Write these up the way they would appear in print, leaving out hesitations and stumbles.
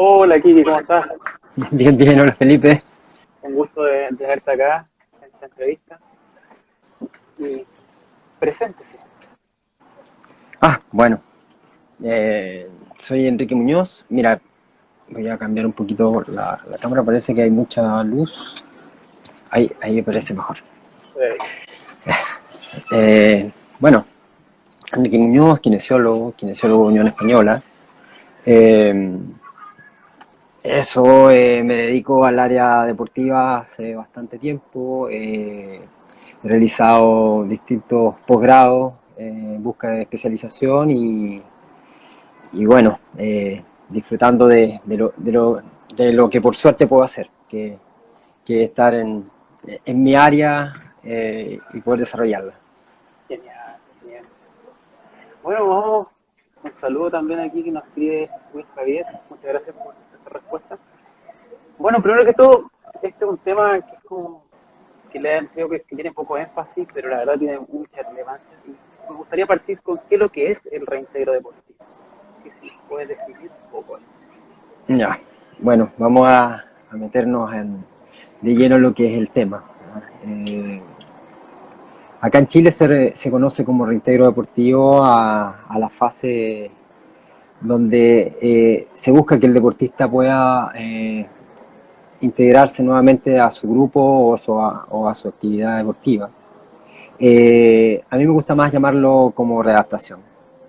Hola Kiki, ¿cómo estás? Bien, bien, hola Felipe. Un gusto de tenerte acá en esta entrevista. Y preséntese. Bueno, soy Enrique Muñoz. Mira, voy a cambiar un poquito la cámara, parece que hay mucha luz. Ahí me parece mejor. Eh, Bueno, Enrique Muñoz, kinesiólogo de Unión Española. Eh, me dedico al área deportiva hace bastante tiempo. He realizado distintos posgrados en busca de especialización y bueno, disfrutando de lo que por suerte puedo hacer, que estar en mi área y poder desarrollarla. Genial, genial. Bueno, vamos. Un saludo también aquí que nos pide Luis Javier. Muchas gracias por esta respuesta. Bueno, primero que todo, este es un tema que es como creo que tiene poco énfasis, pero la verdad tiene mucha relevancia. Y me gustaría partir con qué es lo que es el reintegro deportivo. Que si puedes definir un poco eso. Ya, bueno, vamos a meternos de lleno en lo que es el tema. Acá en Chile se conoce como reintegro deportivo a la fase donde se busca que el deportista pueda integrarse nuevamente a su grupo o a su actividad deportiva. A mí me gusta más llamarlo como readaptación,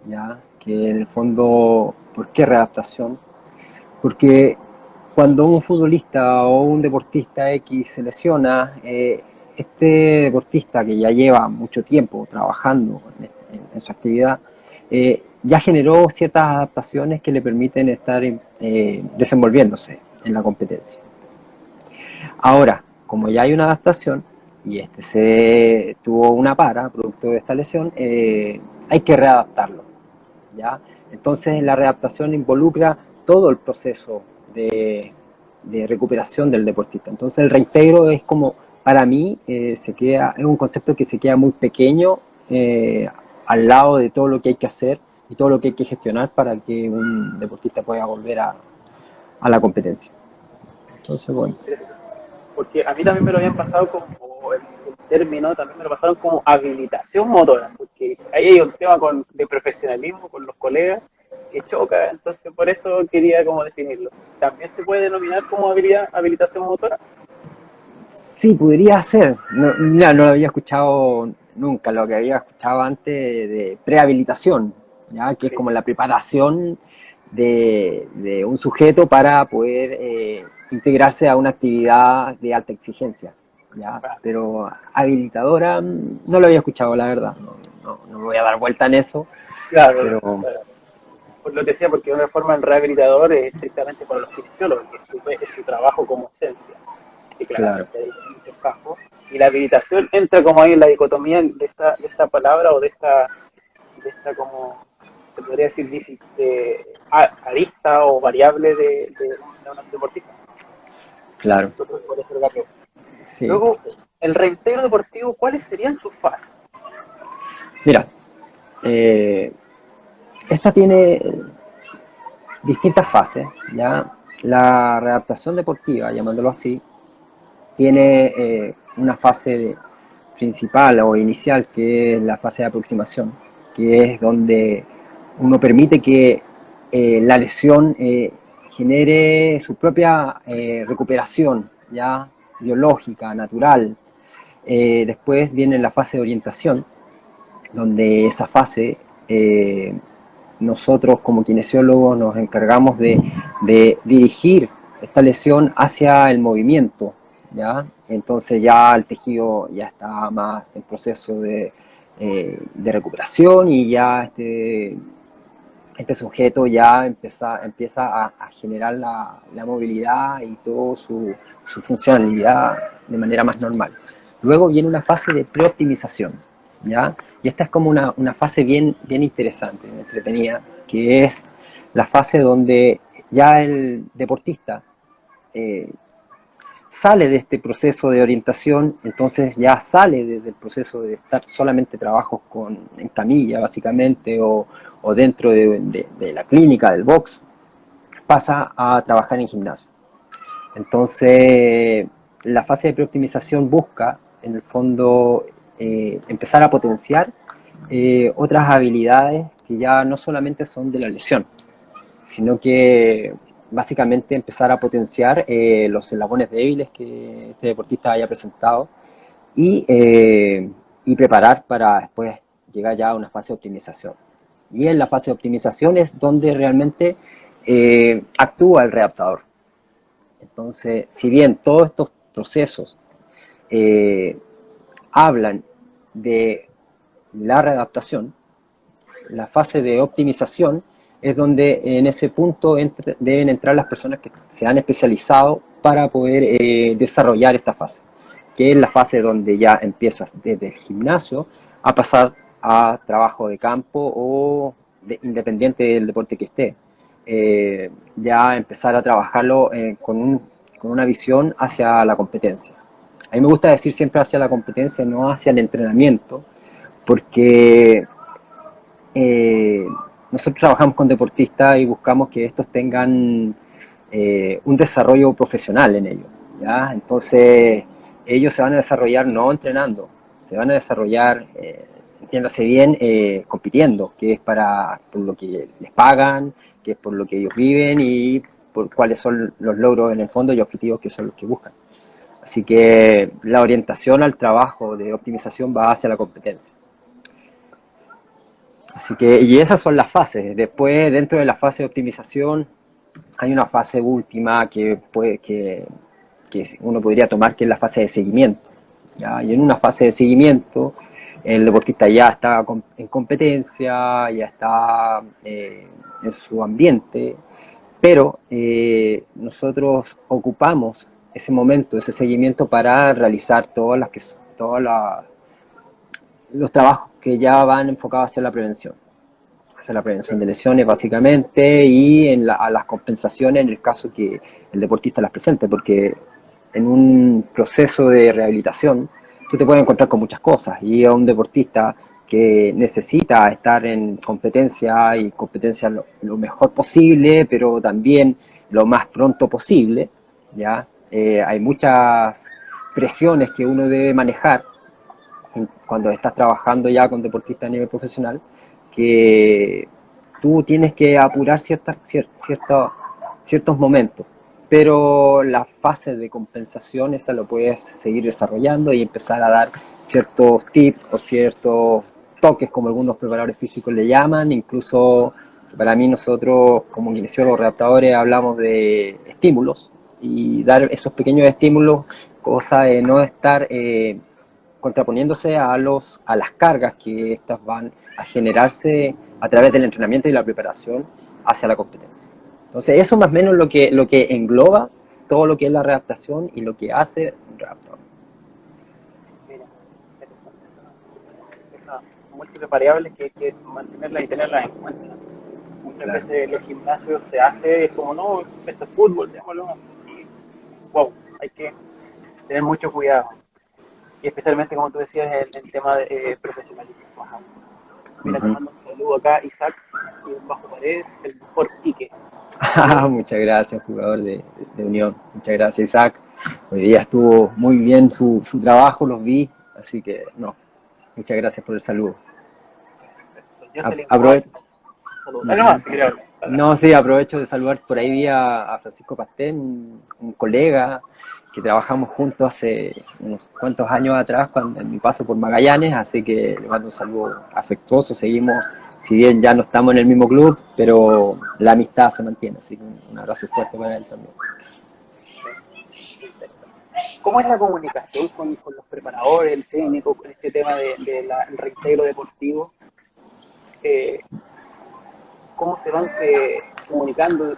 ¿ya? Que en el fondo, ¿por qué readaptación? Porque cuando un futbolista o un deportista X se lesiona, este deportista que ya lleva mucho tiempo trabajando en su actividad, ya generó ciertas adaptaciones que le permiten estar desenvolviéndose en la competencia. Ahora, como ya hay una adaptación y este se tuvo una para producto de esta lesión, hay que readaptarlo, ¿ya? Entonces la readaptación involucra todo el proceso de recuperación del deportista. Entonces el reintegro es como, para mí, es un concepto que se queda muy pequeño al lado de todo lo que hay que hacer y todo lo que hay que gestionar para que un deportista pueda volver a la competencia. Entonces, bueno. Interesante. Porque a mí también me lo habían pasado como el término, también me lo pasaron como habilitación motora, porque ahí hay un tema de profesionalismo con los colegas que choca, entonces por eso quería como definirlo. ¿También se puede denominar como habilitación motora? Sí, podría ser. No, mira, no lo había escuchado nunca. Lo que había escuchado antes de prehabilitación, ¿ya? Que es Sí. como la preparación de un sujeto para poder integrarse a una actividad de alta exigencia, ¿ya? Ah, Pero habilitadora no lo había escuchado, la verdad. No me voy a dar vuelta en eso, claro, pero claro. Por lo que decía, porque de una forma el rehabilitador es estrictamente para los kinesiólogos, que es su trabajo como esencia, que claro, claramente hay muchos campos. Y la habilitación entra como ahí en la dicotomía de esta palabra o de esta como, se podría decir, arista o variable de un deportista. claro. Entonces, por eso el eso. Sí. Luego, el reintegro deportivo, ¿cuáles serían sus fases? Mira, eh, esta tiene distintas fases, ¿ya? La readaptación deportiva, llamándolo así, tiene una fase principal o inicial que es la fase de aproximación, que es donde uno permite que la lesión genere su propia recuperación, ya biológica, natural. Después viene la fase de orientación, donde esa fase nosotros como kinesiólogos nos encargamos de dirigir esta lesión hacia el movimiento, ¿ya? Entonces ya el tejido ya está más en proceso de recuperación y ya este sujeto ya empieza a generar la movilidad y toda su funcionalidad de manera más normal. Luego viene una fase de preoptimización, ¿ya? Y esta es como una fase bien interesante, entretenida, que es la fase donde ya el deportista eh, sale de este proceso de orientación, entonces ya sale desde el proceso de estar solamente trabajos en camilla, básicamente, o dentro de la clínica, del box, pasa a trabajar en gimnasio. Entonces, la fase de preoptimización busca, en el fondo, empezar a potenciar otras habilidades que ya no solamente son de la lesión, sino que básicamente empezar a potenciar los eslabones débiles que este deportista haya presentado y preparar para después llegar ya a una fase de optimización. Y en la fase de optimización es donde realmente actúa el readaptador. Entonces, si bien todos estos procesos eh, hablan de la readaptación, la fase de optimización es donde en ese punto deben entrar las personas que se han especializado para poder desarrollar esta fase, que es la fase donde ya empiezas desde el gimnasio a pasar a trabajo de campo o independiente del deporte que esté. Ya empezar a trabajarlo con una visión hacia la competencia. A mí me gusta decir siempre hacia la competencia, no hacia el entrenamiento, porque eh, nosotros trabajamos con deportistas y buscamos que estos tengan un desarrollo profesional en ello, ¿ya? Entonces, ellos se van a desarrollar no entrenando, se van a desarrollar, entiéndase bien, compitiendo, que es por lo que les pagan, que es por lo que ellos viven y por cuáles son los logros en el fondo y objetivos que son los que buscan. Así que la orientación al trabajo de optimización va hacia la competencia. Así que, y esas son las fases. Después, dentro de la fase de optimización, hay una fase última que uno podría tomar, que es la fase de seguimiento, ¿ya? Y en una fase de seguimiento, el deportista ya está en competencia, ya está en su ambiente, pero nosotros ocupamos ese momento, ese seguimiento para realizar todos los trabajos que ya van enfocados hacia la prevención de lesiones básicamente y a las compensaciones en el caso que el deportista las presente, porque en un proceso de rehabilitación tú te puedes encontrar con muchas cosas y a un deportista que necesita estar en competencia y competencia lo mejor posible, pero también lo más pronto posible, ¿ya? Hay muchas presiones que uno debe manejar cuando estás trabajando ya con deportistas a nivel profesional, que tú tienes que apurar ciertos momentos, pero la fase de compensación esa lo puedes seguir desarrollando y empezar a dar ciertos tips o ciertos toques, como algunos preparadores físicos le llaman. Incluso para mí, nosotros como kinesiólogos redactadores hablamos de estímulos y dar esos pequeños estímulos, cosa de no estar contraponiéndose a las cargas que estas van a generarse a través del entrenamiento y la preparación hacia la competencia. Entonces, eso más o menos lo que engloba todo lo que es la readaptación y lo que hace un readaptador. Mira, esas múltiples variables que hay que mantenerlas y tenerlas en cuenta. Muchas Claro. veces en los gimnasios se hace como, no, esto es fútbol, déjalo. Y, wow, hay que tener mucho cuidado. Y especialmente, como tú decías, el tema de profesionalismo. Ajá. Mira, te mando un saludo acá, Isaac, y bajo paredes, el mejor pique. Muchas gracias, jugador de Unión. Muchas gracias, Isaac. Hoy día estuvo muy bien su trabajo, los vi, así que no, muchas gracias por el saludo. Jocelyn Aprove Watts, saludos. Dale más, si quieres hablar. No, sí, aprovecho de saludar por ahí vi a Francisco Pastel, un colega que trabajamos juntos hace unos cuantos años atrás, en mi paso por Magallanes, así que le mando un saludo afectuoso. Seguimos, si bien ya no estamos en el mismo club, pero la amistad se mantiene, así que un abrazo fuerte para él también. ¿Cómo es la comunicación con los preparadores, el técnico, con este tema del reintegro deportivo? Eh, ¿Cómo se van comunicando,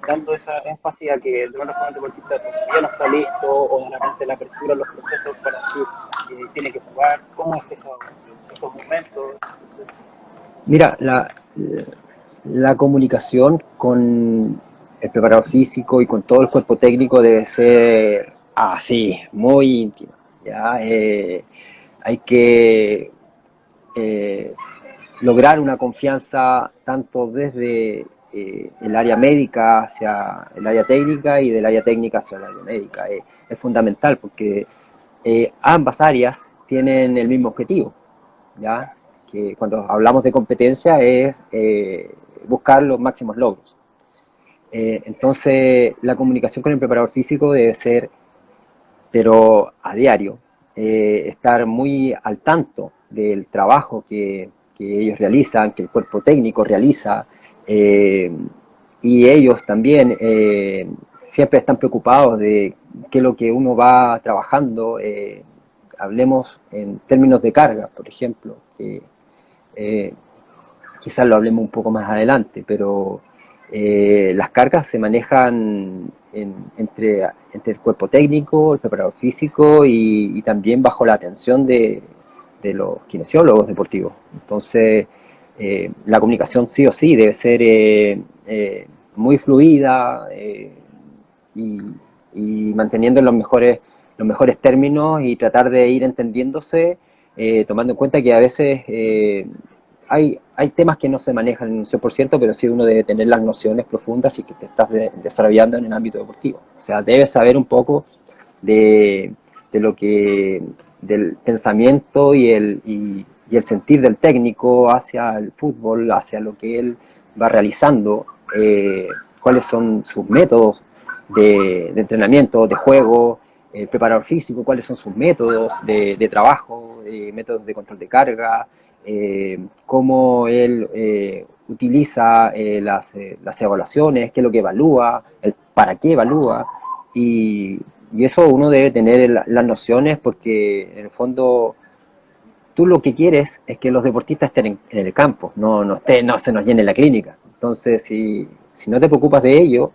dando esa énfasis a que de una forma el deportista todavía no está listo o de repente la apresura los procesos para decir que tiene que jugar? ¿Cómo es esos momentos? Mira, la comunicación con el preparador físico y con todo el cuerpo técnico debe ser así, muy íntima. ¿Ya? Hay que lograr una confianza tanto desde el área médica hacia el área técnica y del área técnica hacia el área médica. Es fundamental porque ambas áreas tienen el mismo objetivo, ¿ya? Que cuando hablamos de competencia es buscar los máximos logros. Entonces, la comunicación con el preparador físico debe ser, pero a diario, estar muy al tanto del trabajo que ellos realizan, que el cuerpo técnico realiza, eh, y ellos también siempre están preocupados de qué es lo que uno va trabajando. Hablemos en términos de carga, por ejemplo, que eh, quizás lo hablemos un poco más adelante, pero las cargas se manejan entre el cuerpo técnico, el preparador físico y también bajo la atención de los kinesiólogos deportivos. Entonces, la comunicación sí o sí debe ser muy fluida y, y manteniendo los mejores términos y tratar de ir entendiéndose, tomando en cuenta que a veces hay temas que no se manejan en un 100%, pero sí uno debe tener las nociones profundas y que te estás desarrollando en el ámbito deportivo. O sea, debes saber un poco de, de lo que, del pensamiento y el sentir del técnico hacia el fútbol, hacia lo que él va realizando, cuáles son sus métodos de entrenamiento, de juego, el preparador físico, cuáles son sus métodos de trabajo, métodos de control de carga, cómo él utiliza las evaluaciones, qué es lo que evalúa, el para qué evalúa, y, y eso uno debe tener las nociones porque en el fondo tú lo que quieres es que los deportistas estén en el campo, no se nos llene la clínica. Entonces, si no te preocupas de ello,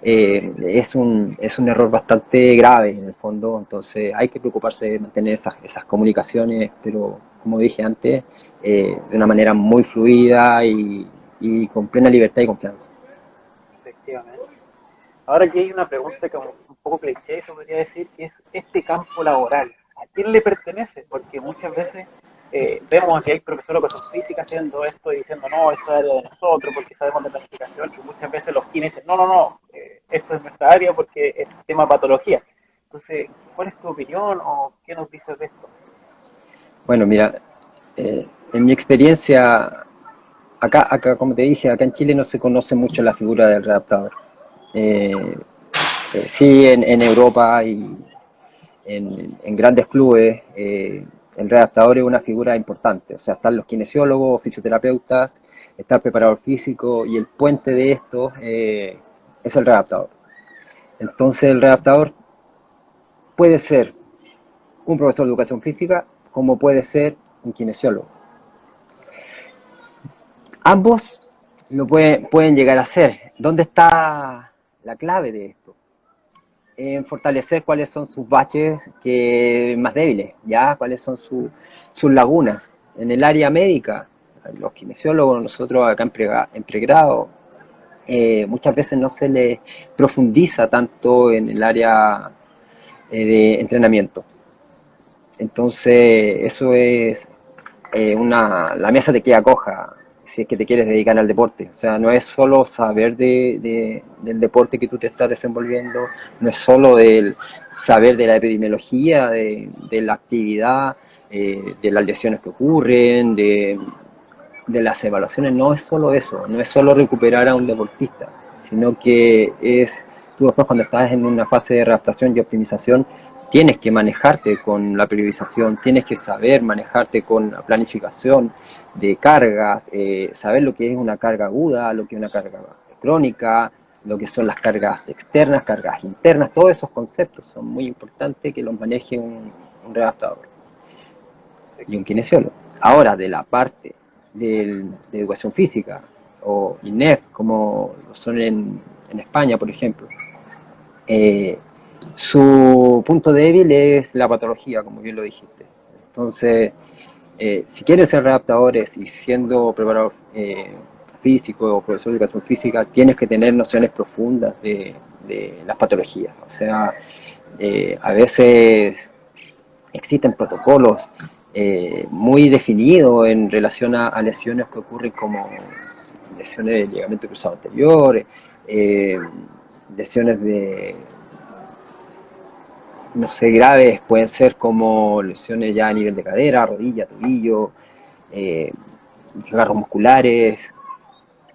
es un error bastante grave en el fondo. Entonces, hay que preocuparse de mantener esas comunicaciones, pero como dije antes, de una manera muy fluida y con plena libertad y confianza. Efectivamente. Ahora aquí hay una pregunta como un poco cliché, se podría decir, que es este campo laboral. ¿A quién le pertenece? Porque muchas veces vemos que hay profesores de educación física haciendo esto y diciendo, no, esto es área de nosotros porque sabemos de planificación, y muchas veces los quienes dicen, no, esto es nuestra área porque es tema patología. Entonces, ¿cuál es tu opinión o qué nos dices de esto? Bueno, mira, en mi experiencia, acá, como te dije, acá en Chile no se conoce mucho la figura del redactador. Eh, sí, en Europa y en grandes clubes, el redactador es una figura importante. O sea, están los kinesiólogos, fisioterapeutas, está el preparador físico y el puente de estos es el redactador. Entonces, el redactador puede ser un profesor de educación física como puede ser un kinesiólogo. Ambos pueden llegar a ser. ¿Dónde está la clave de esto? En fortalecer cuáles son sus baches más débiles, ya cuáles son sus lagunas. En el área médica, los kinesiólogos, nosotros acá en pregrado, muchas veces no se le profundiza tanto en el área de entrenamiento. Entonces, eso es la mesa te queda coja si es que te quieres dedicar al deporte. O sea, no es solo saber del deporte que tú te estás desenvolviendo, no es solo del saber de la epidemiología, de la actividad, de las lesiones que ocurren, de las evaluaciones, no es solo eso, no es solo recuperar a un deportista, sino que tú después cuando estás en una fase de readaptación y optimización, tienes que manejarte con la periodización, tienes que saber manejarte con la planificación de cargas, saber lo que es una carga aguda, lo que es una carga crónica, lo que son las cargas externas, cargas internas, todos esos conceptos son muy importantes que los maneje un redactador y un kinesiólogo. Ahora, de la parte de educación física o INEF, como lo son en España, por ejemplo, eh, su punto débil es la patología, como bien lo dijiste. Entonces, si quieres ser readaptadores y siendo preparador físico o profesor de educación física, tienes que tener nociones profundas de las patologías. O sea, a veces existen protocolos muy definidos en relación a lesiones que ocurren como lesiones del ligamento cruzado anterior, eh, lesiones de, no sé, graves, pueden ser como lesiones ya a nivel de cadera, rodilla, tobillo, eh, desgarros musculares,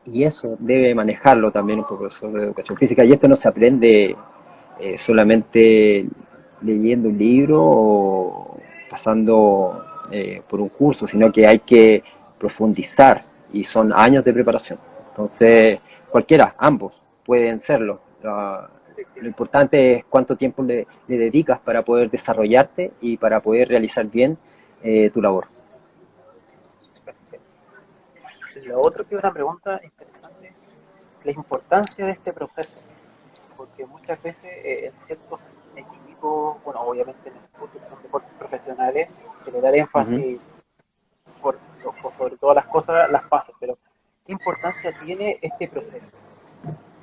y eso debe manejarlo también un profesor de educación física, y esto no se aprende solamente leyendo un libro o pasando por un curso, sino que hay que profundizar y son años de preparación. Entonces, cualquiera, ambos pueden serlo. Lo importante es cuánto tiempo le dedicas para poder desarrollarte y para poder realizar bien tu labor. Perfecto. Lo otro que es una pregunta interesante es la importancia de este proceso, porque muchas veces en ciertos equipos, bueno, obviamente en el fútbol son deportes profesionales, se le da Uh -huh. énfasis por sobre todas las cosas, las fases, pero ¿qué importancia tiene este proceso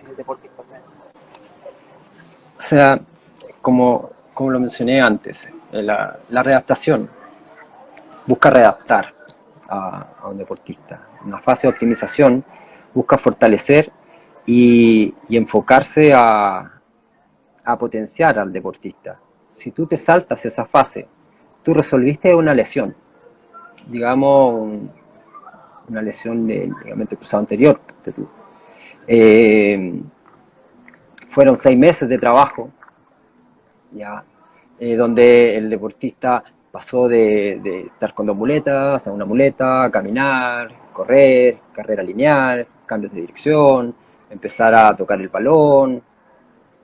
en el deporte informal? O sea, como lo mencioné antes, la readaptación busca readaptar a un deportista. Una fase de optimización busca fortalecer y enfocarse a potenciar al deportista. Si tú te saltas esa fase, tú resolviste una lesión, digamos una lesión del ligamento cruzado anterior. Eh, Fueron 6 meses de trabajo, ya, donde el deportista pasó de estar con 2 muletas a una muleta, caminar, correr, carrera lineal, cambios de dirección, empezar a tocar el balón,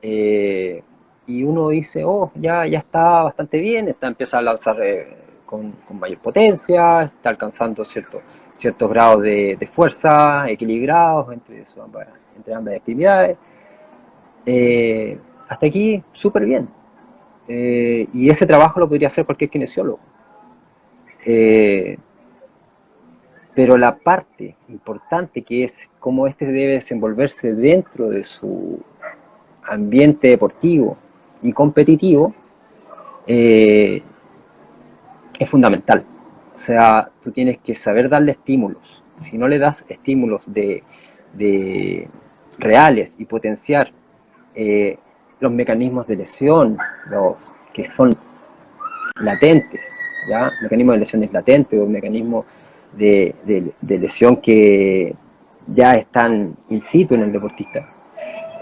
eh, y uno dice, oh, ya está bastante bien, empieza a lanzar con mayor potencia, está alcanzando ciertos grados de fuerza equilibrados entre ambas actividades. Hasta aquí, súper bien. Y ese trabajo lo podría hacer cualquier kinesiólogo. Eh, pero la parte importante que es cómo este debe desenvolverse dentro de su ambiente deportivo y competitivo, eh, es fundamental. O sea, tú tienes que saber darle estímulos. Si no le das estímulos de reales y potenciar eh, los mecanismos de lesión, los que son latentes, ¿ya? Mecanismos de lesiones latentes o mecanismos de lesión que ya están in situ en el deportista.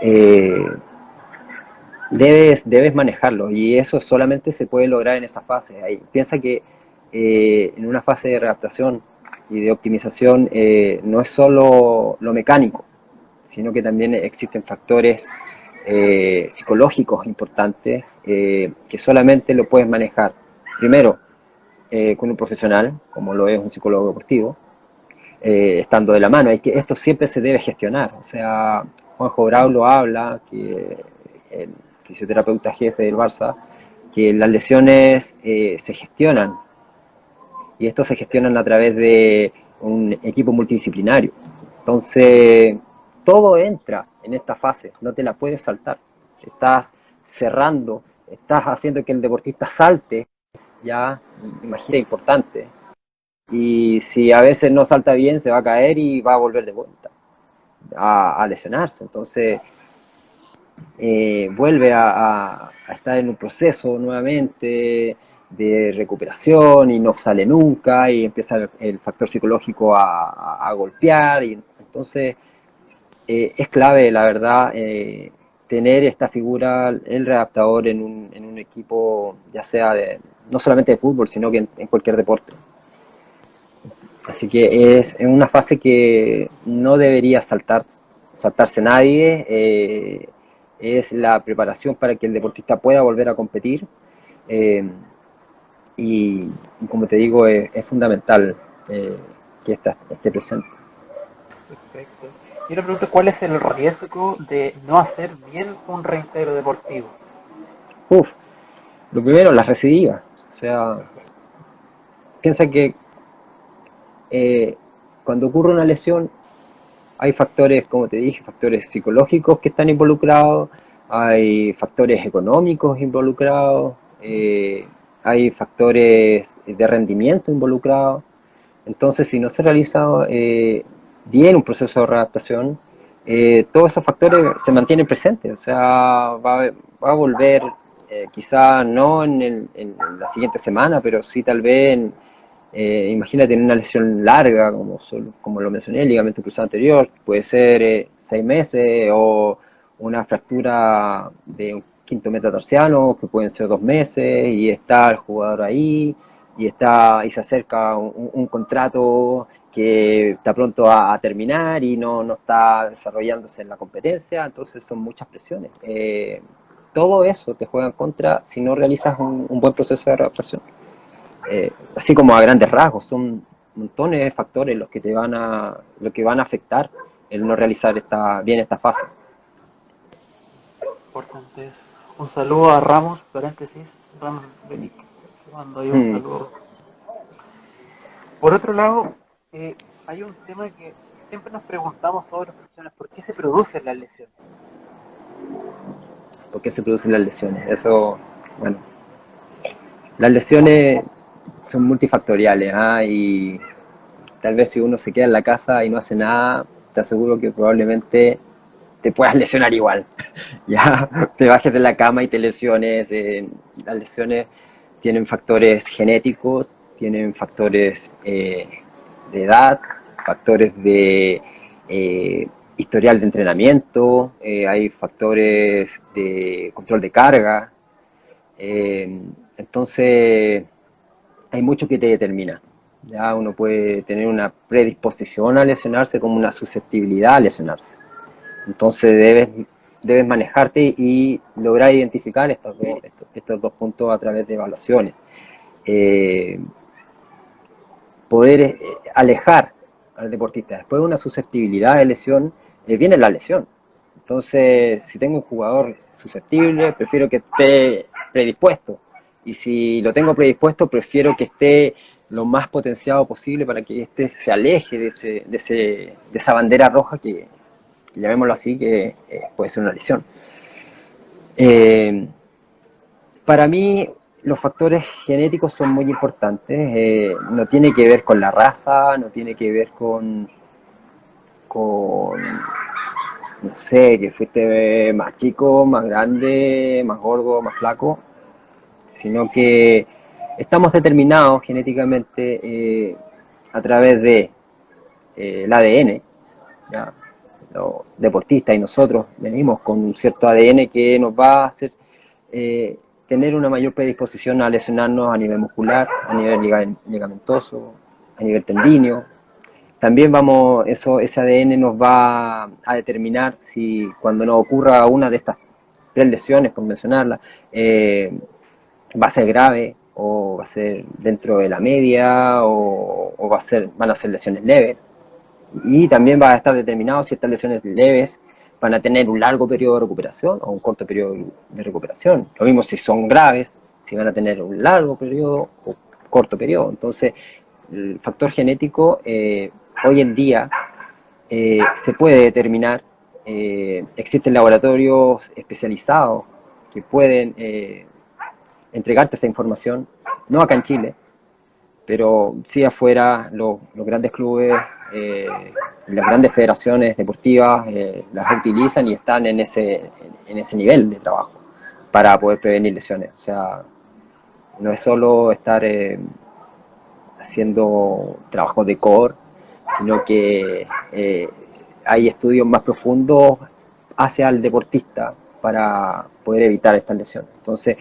Eh, debes manejarlo y eso solamente se puede lograr en esa fase. Ahí, piensa que en una fase de readaptación y de optimización no es solo lo mecánico, sino que también existen factores psicológicos importantes que solamente lo puedes manejar. Primero, con un profesional, como lo es un psicólogo deportivo, estando de la mano. Esto siempre se debe gestionar. O sea, Juanjo Brau lo habla, que el fisioterapeuta jefe del Barça, que las lesiones se gestionan y esto se gestionan a través de un equipo multidisciplinario. Entonces, todo entra en esta fase, no te la puedes saltar. Estás cerrando, estás haciendo que el deportista salte, ya, imagina, importante. Y si a veces no salta bien, se va a caer y va a volver de vuelta a lesionarse. Entonces, vuelve a estar en un proceso nuevamente de recuperación y no sale nunca y empieza el factor psicológico a golpear. Y entonces, es clave, la verdad, tener esta figura, el readaptador en un equipo, ya sea no solamente de fútbol, sino que en cualquier deporte. Así que es en una fase que no debería saltarse nadie. Es la preparación para que el deportista pueda volver a competir. eh, y como te digo, es fundamental que esté presente. Perfecto. Yo le pregunto cuál es el riesgo de no hacer bien un reintegro deportivo. Uf, lo primero, las recidivas. O sea, piensa que eh, cuando ocurre una lesión, hay factores, como te dije, factores psicológicos que están involucrados, hay factores económicos involucrados, hay factores de rendimiento involucrados. Entonces, si no se realiza bien un proceso de readaptación, todos esos factores se mantienen presentes, o sea, va a volver quizá no en la siguiente semana, pero sí tal vez imagínate en una lesión larga, como lo mencioné, el ligamento cruzado anterior, puede ser 6 meses o una fractura de un quinto metatarsiano que pueden ser 2 meses y está el jugador ahí y se acerca un contrato que está pronto a terminar y no está desarrollándose en la competencia, entonces son muchas presiones. Todo eso te juega en contra si no realizas un buen proceso de adaptación. Así como a grandes rasgos, son montones de factores lo que van a afectar el no realizar bien esta fase. Importante eso. Un saludo a Ramos, paréntesis, Ramos Benic. Te mando ahí un Mm, saludo. Por otro lado, hay un tema que siempre nos preguntamos todas las personas, ¿por qué se producen las lesiones? ¿Por qué se producen las lesiones? Eso, bueno, las lesiones son multifactoriales, ¿ah? Y tal vez si uno se queda en la casa y no hace nada, te aseguro que probablemente te puedas lesionar igual. Ya te bajes de la cama y te lesiones. Las lesiones tienen factores genéticos, tienen factores de edad, factores de historial de entrenamiento, hay factores de control de carga. eh, entonces, hay mucho que te determina. Ya uno puede tener una predisposición a lesionarse como una susceptibilidad a lesionarse. Entonces debes manejarte y lograr identificar estos dos puntos a través de evaluaciones. Eh, Poder alejar al deportista. Después de una susceptibilidad de lesión, viene la lesión. Entonces, si tengo un jugador susceptible, prefiero que esté predispuesto. Y si lo tengo predispuesto, prefiero que esté lo más potenciado posible para que éste se aleje de esa bandera roja que, llamémoslo así, que puede ser una lesión. Eh, para mí, los factores genéticos son muy importantes. No tiene que ver con la raza, no tiene que ver con no sé, que fuiste más chico, más grande, más gordo, más flaco, sino que estamos determinados genéticamente a través de el ADN. ¿Ya? Los deportistas y nosotros venimos con un cierto ADN que nos va a hacer eh, tener una mayor predisposición a lesionarnos a nivel muscular, a nivel ligamentoso, a nivel tendíneo. También ese ADN nos va a determinar si cuando nos ocurra una de estas tres lesiones, por mencionarla, va a ser grave o va a ser dentro de la media o van a ser lesiones leves. Y también va a estar determinado si estas lesiones leves van a tener un largo periodo de recuperación o un corto periodo de recuperación. Lo mismo si son graves, si van a tener un largo periodo o corto periodo. Entonces, el factor genético hoy en día se puede determinar. Existen laboratorios especializados que pueden entregarte esa información, no acá en Chile, pero sí afuera los grandes clubes, eh, las grandes federaciones deportivas las utilizan y están en ese nivel de trabajo para poder prevenir lesiones. O sea, no es solo estar haciendo trabajos de core, sino que hay estudios más profundos hacia el deportista para poder evitar estas lesiones. Entonces,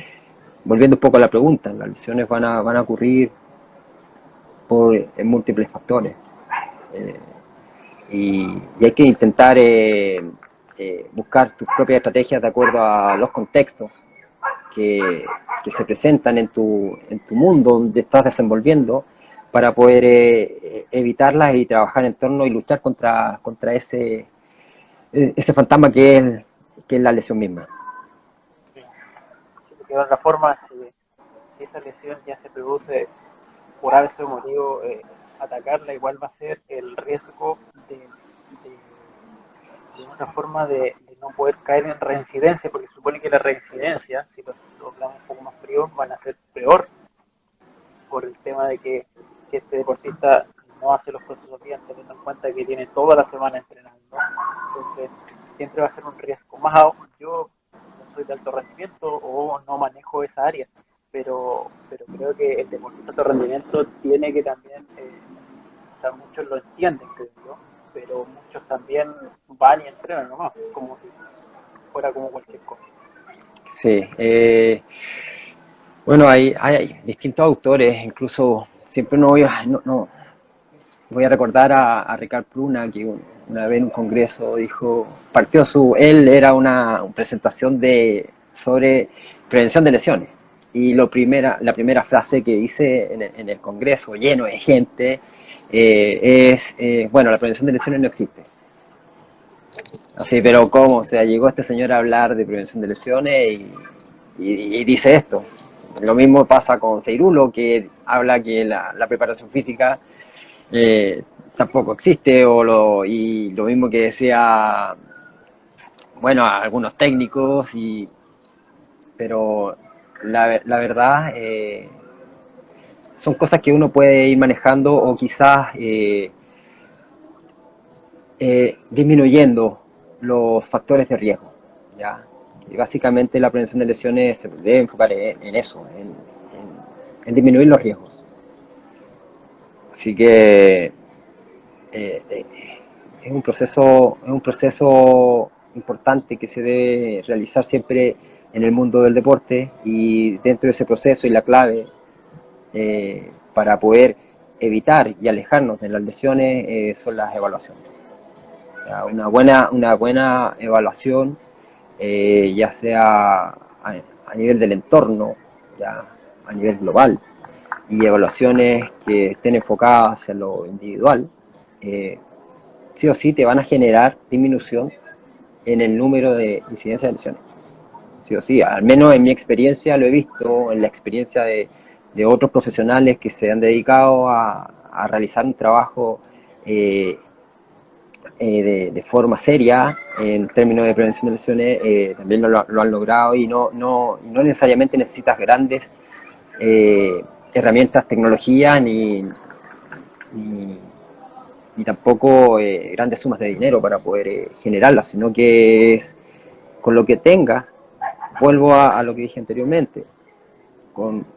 volviendo un poco a la pregunta, las lesiones van a ocurrir por múltiples factores. Eh, y hay que intentar buscar tus propias estrategias de acuerdo a los contextos que, que se presentan en tu mundo donde estás desenvolviendo para poder evitarlas y trabajar en torno y luchar contra ese fantasma que es la lesión misma. Sí, porque de otra forma, si esa lesión ya se produce por ese motivo, atacarla igual va a ser el riesgo de una forma de no poder caer en reincidencia, porque se supone que las reincidencias, si lo hablamos un poco más frío, van a ser peor por el tema de que si este deportista no hace los procesos bien, teniendo en cuenta que tiene toda la semana entrenando. Entonces, siempre va a ser un riesgo. Más aún, yo no soy de alto rendimiento o no manejo esa área, pero creo que el deportista de alto rendimiento tiene que también, o sea, muchos lo entienden, creo yo, pero muchos también van y entrenan nomás, como si fuera como cualquier cosa. Sí, bueno, hay distintos autores, incluso siempre voy a recordar a Ricard Pruna, que una vez en un congreso dijo, él era una presentación sobre prevención de lesiones, y la primera frase que dice en el congreso, lleno de gente, bueno, la prevención de lesiones no existe. Así, pero ¿cómo? O sea, llegó este señor a hablar de prevención de lesiones y dice esto. Lo mismo pasa con Seirulo, que habla que la preparación física tampoco existe, y lo mismo que decía, bueno, algunos técnicos, pero la verdad son cosas que uno puede ir manejando o quizás disminuyendo los factores de riesgo, ¿ya? Y básicamente la prevención de lesiones se debe enfocar en eso, en disminuir los riesgos. Así que eh, es un proceso importante que se debe realizar siempre en el mundo del deporte, y dentro de ese proceso y la clave para poder evitar y alejarnos de las lesiones son las evaluaciones. Ya, una buena evaluación, ya sea a nivel del entorno, ya a nivel global, y evaluaciones que estén enfocadas hacia lo individual, eh, sí o sí te van a generar disminución en el número de incidencias de lesiones. Sí o sí, al menos en mi experiencia lo he visto, en la experiencia de otros profesionales que se han dedicado a realizar un trabajo de forma seria en términos de prevención de lesiones, también lo han logrado, y no necesariamente necesitas grandes herramientas, tecnología, ni, ni tampoco grandes sumas de dinero para poder generarlas, sino que es con lo que tengas. Vuelvo a lo que dije anteriormente,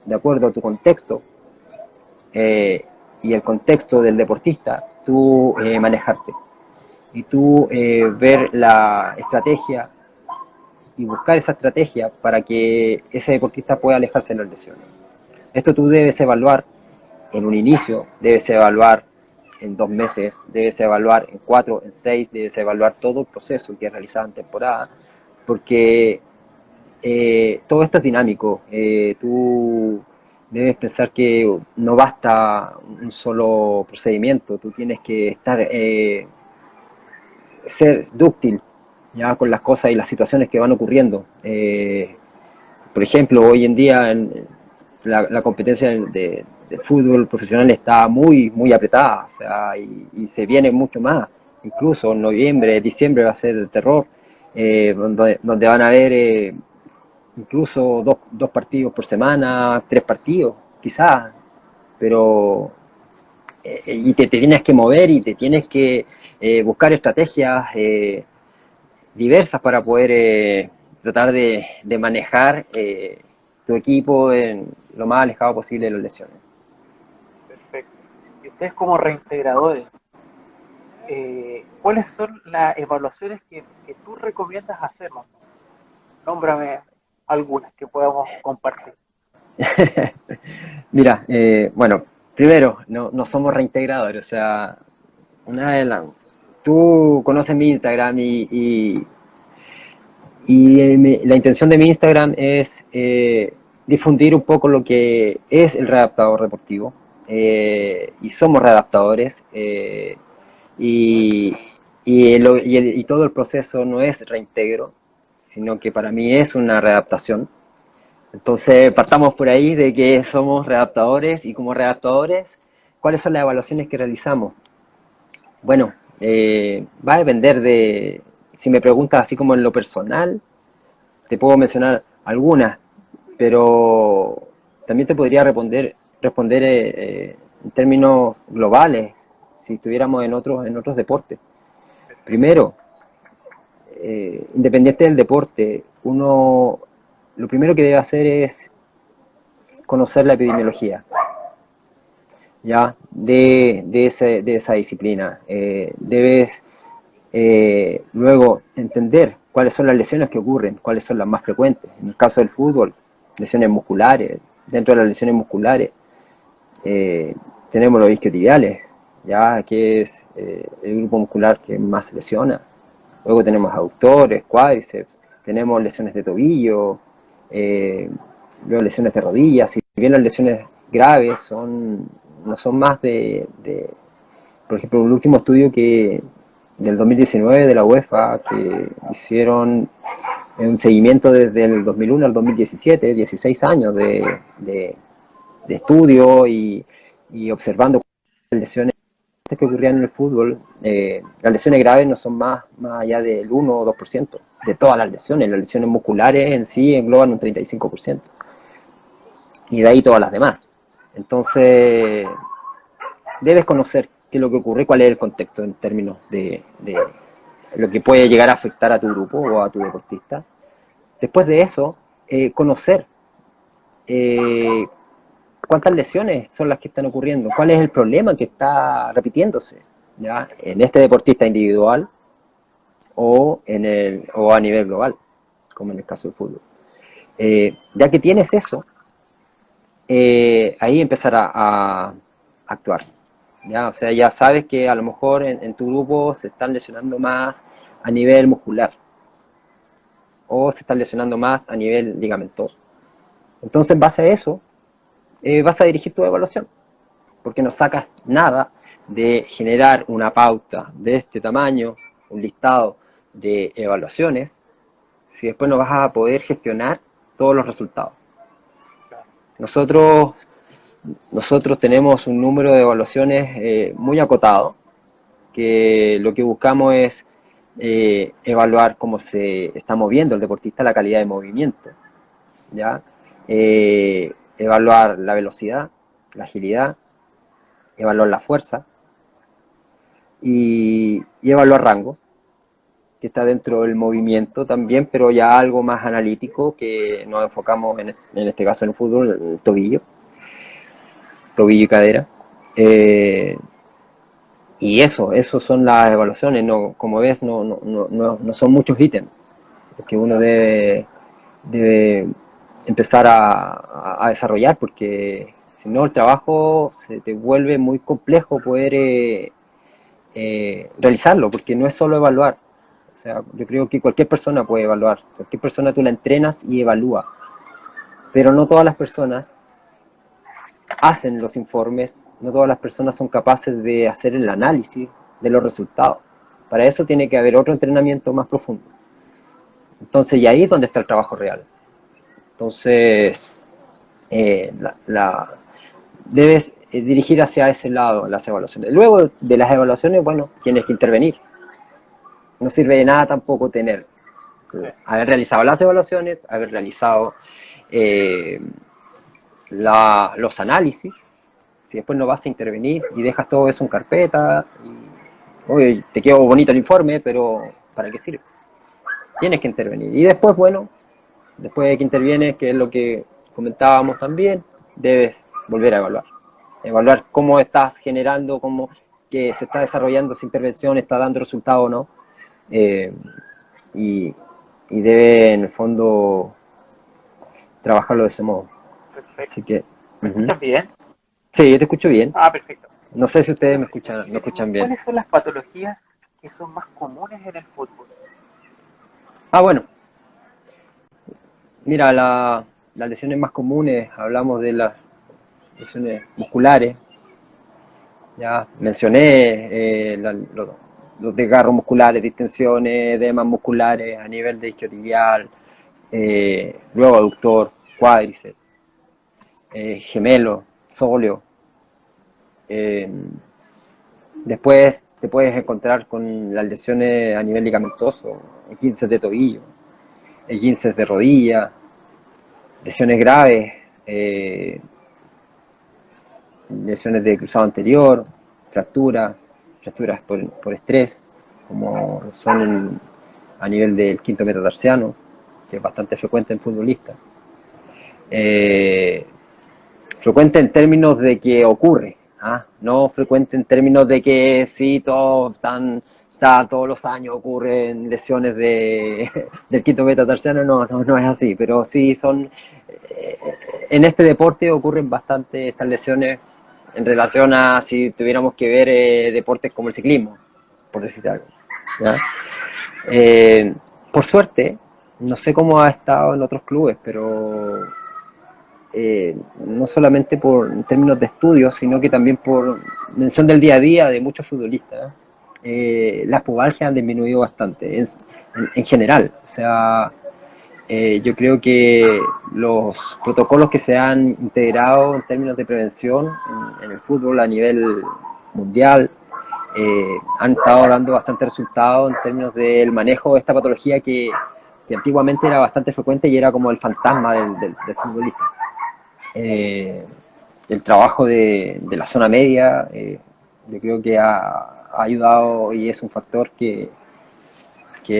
de acuerdo a tu contexto y el contexto del deportista, tú manejarte y tú ver la estrategia y buscar esa estrategia para que ese deportista pueda alejarse de las lesiones. Esto tú debes evaluar en un inicio, debes evaluar en 2 meses, debes evaluar en 4, en 6, debes evaluar todo el proceso que es realizado en temporada, porque todo esto es dinámico. Tú debes pensar que no basta un solo procedimiento, tú tienes que ser dúctil ya con las cosas y las situaciones que van ocurriendo. Por ejemplo, hoy en día la competencia del fútbol profesional está muy apretada, o sea, y se viene mucho más. Incluso en noviembre, diciembre va a ser el terror, donde van a haber incluso dos partidos por semana, 3 partidos, quizás, pero y te tienes que mover y te tienes que buscar estrategias diversas para poder tratar de manejar tu equipo en lo más alejado posible de las lesiones. Perfecto. Y ustedes como reintegradores, ¿cuáles son las evaluaciones que tú recomiendas hacer, más o menos? Nómbrame algunas que podamos compartir. Mira, bueno, primero, no somos reintegradores, o sea, una de las... Tú conoces mi Instagram la intención de mi Instagram es difundir un poco lo que es el readaptador deportivo, y somos readaptadores, y, y todo el proceso no es reintegro, sino que para mí es una readaptación. Entonces partamos por ahí de que somos readaptadores, y como readaptadores, ¿cuáles son las evaluaciones que realizamos? Bueno, va a depender si me preguntas así como en lo personal, te puedo mencionar algunas, pero también te podría responder en términos globales. si estuviéramos en otros deportes. Primero, independiente del deporte, uno lo primero que debe hacer es conocer la epidemiología, ¿ya? De esa disciplina. Debes luego entender cuáles son las lesiones que ocurren, cuáles son las más frecuentes. En el caso del fútbol, lesiones musculares. Dentro de las lesiones musculares eh, tenemos los isquiotibiales, ya que es el grupo muscular que más se lesiona. Luego tenemos aductores, cuádriceps, tenemos lesiones de tobillo, luego lesiones de rodillas. Si bien las lesiones graves no son más por ejemplo, un último estudio del 2019 de la UEFA, que hicieron un seguimiento desde el 2001 al 2017, 16 años de estudio y observando lesiones que ocurrían en el fútbol. Las lesiones graves no son más allá del 1 o 2% de todas las lesiones musculares en sí engloban un 35%, y de ahí todas las demás. Entonces, debes conocer qué es lo que ocurre, cuál es el contexto en términos de lo que puede llegar a afectar a tu grupo o a tu deportista. Después de eso, conocer eh, cuántas lesiones son las que están ocurriendo, cuál es el problema que está repitiéndose, ¿ya? En este deportista individual o a nivel global, como en el caso del fútbol. Ya que tienes eso, ahí empezar a actuar. ¿Ya? O sea, ya sabes que a lo mejor en tu grupo se están lesionando más a nivel muscular o se están lesionando más a nivel ligamentoso. Entonces, en base a eso, vas a dirigir tu evaluación, porque no sacas nada de generar una pauta de este tamaño, un listado de evaluaciones, si después no vas a poder gestionar todos los resultados. Nosotros tenemos un número de evaluaciones muy acotado, que lo que buscamos es evaluar cómo se está moviendo el deportista, la calidad de movimiento, ¿ya? Evaluar la velocidad, la agilidad, evaluar la fuerza y evaluar rango, que está dentro del movimiento también, pero ya algo más analítico, que nos enfocamos en este caso en el fútbol, el tobillo y cadera. Y eso son las evaluaciones. No, como ves, no son muchos ítems que uno debe empezar a desarrollar, porque si no el trabajo se te vuelve muy complejo poder realizarlo, porque no es solo evaluar. O sea, yo creo que cualquier persona puede evaluar, cualquier persona tú la entrenas y evalúa, pero no todas las personas hacen los informes, no todas las personas son capaces de hacer el análisis de los resultados. Para eso tiene que haber otro entrenamiento más profundo. Entonces, y ahí es donde está el trabajo real. Entonces, debes dirigir hacia ese lado las evaluaciones. Luego de las evaluaciones, bueno, tienes que intervenir. No sirve de nada tampoco haber realizado las evaluaciones, haber realizado los análisis, si después no vas a intervenir y dejas todo eso en carpeta, y, oye, te quedó bonito el informe, pero ¿para qué sirve? Tienes que intervenir. Y después, bueno, después de que intervienes, que es lo que comentábamos también, debes volver a evaluar. Evaluar cómo estás generando, cómo que se está desarrollando esa intervención, está dando resultado o no. Y, y debe, en el fondo, trabajarlo de ese modo. Perfecto. Así que, ¿Me escuchas bien? sí, yo te escucho bien. Ah, perfecto. No sé si ustedes me escuchan bien. ¿Cuáles son las patologías que son más comunes en el fútbol? Bueno, mira, las lesiones más comunes, hablamos de las lesiones musculares. Ya mencioné los desgarros musculares, distensiones, edemas musculares a nivel de isquiotibial, luego aductor, cuádriceps, gemelo, sóleo. Después te puedes encontrar con las lesiones a nivel ligamentoso, esguinces de tobillo, esguinces de rodilla, lesiones graves, lesiones de cruzado anterior, fracturas, fracturas por estrés, como son a nivel del quinto metatarsiano, que es bastante frecuente en futbolistas. Eh, Frecuente en términos de que ocurre, ¿ah? No frecuente en términos de que sí, todos los años ocurren lesiones del quinto metatarsiano, no es así, pero sí eh, en este deporte ocurren bastante estas lesiones en relación a si tuviéramos que ver deportes como el ciclismo, por decir algo, ¿ya? Eh, por suerte, no sé cómo ha estado en otros clubes, pero no solamente en términos de estudios, sino que también por mención del día a día de muchos futbolistas, las pubalgias han disminuido bastante en general. O sea, yo creo que los protocolos que se han integrado en términos de prevención en el fútbol a nivel mundial han estado dando bastante resultado en términos del manejo de esta patología que antiguamente era bastante frecuente y era como el fantasma del futbolista. Eh, el trabajo de la zona media, yo creo que ha ayudado y es un factor que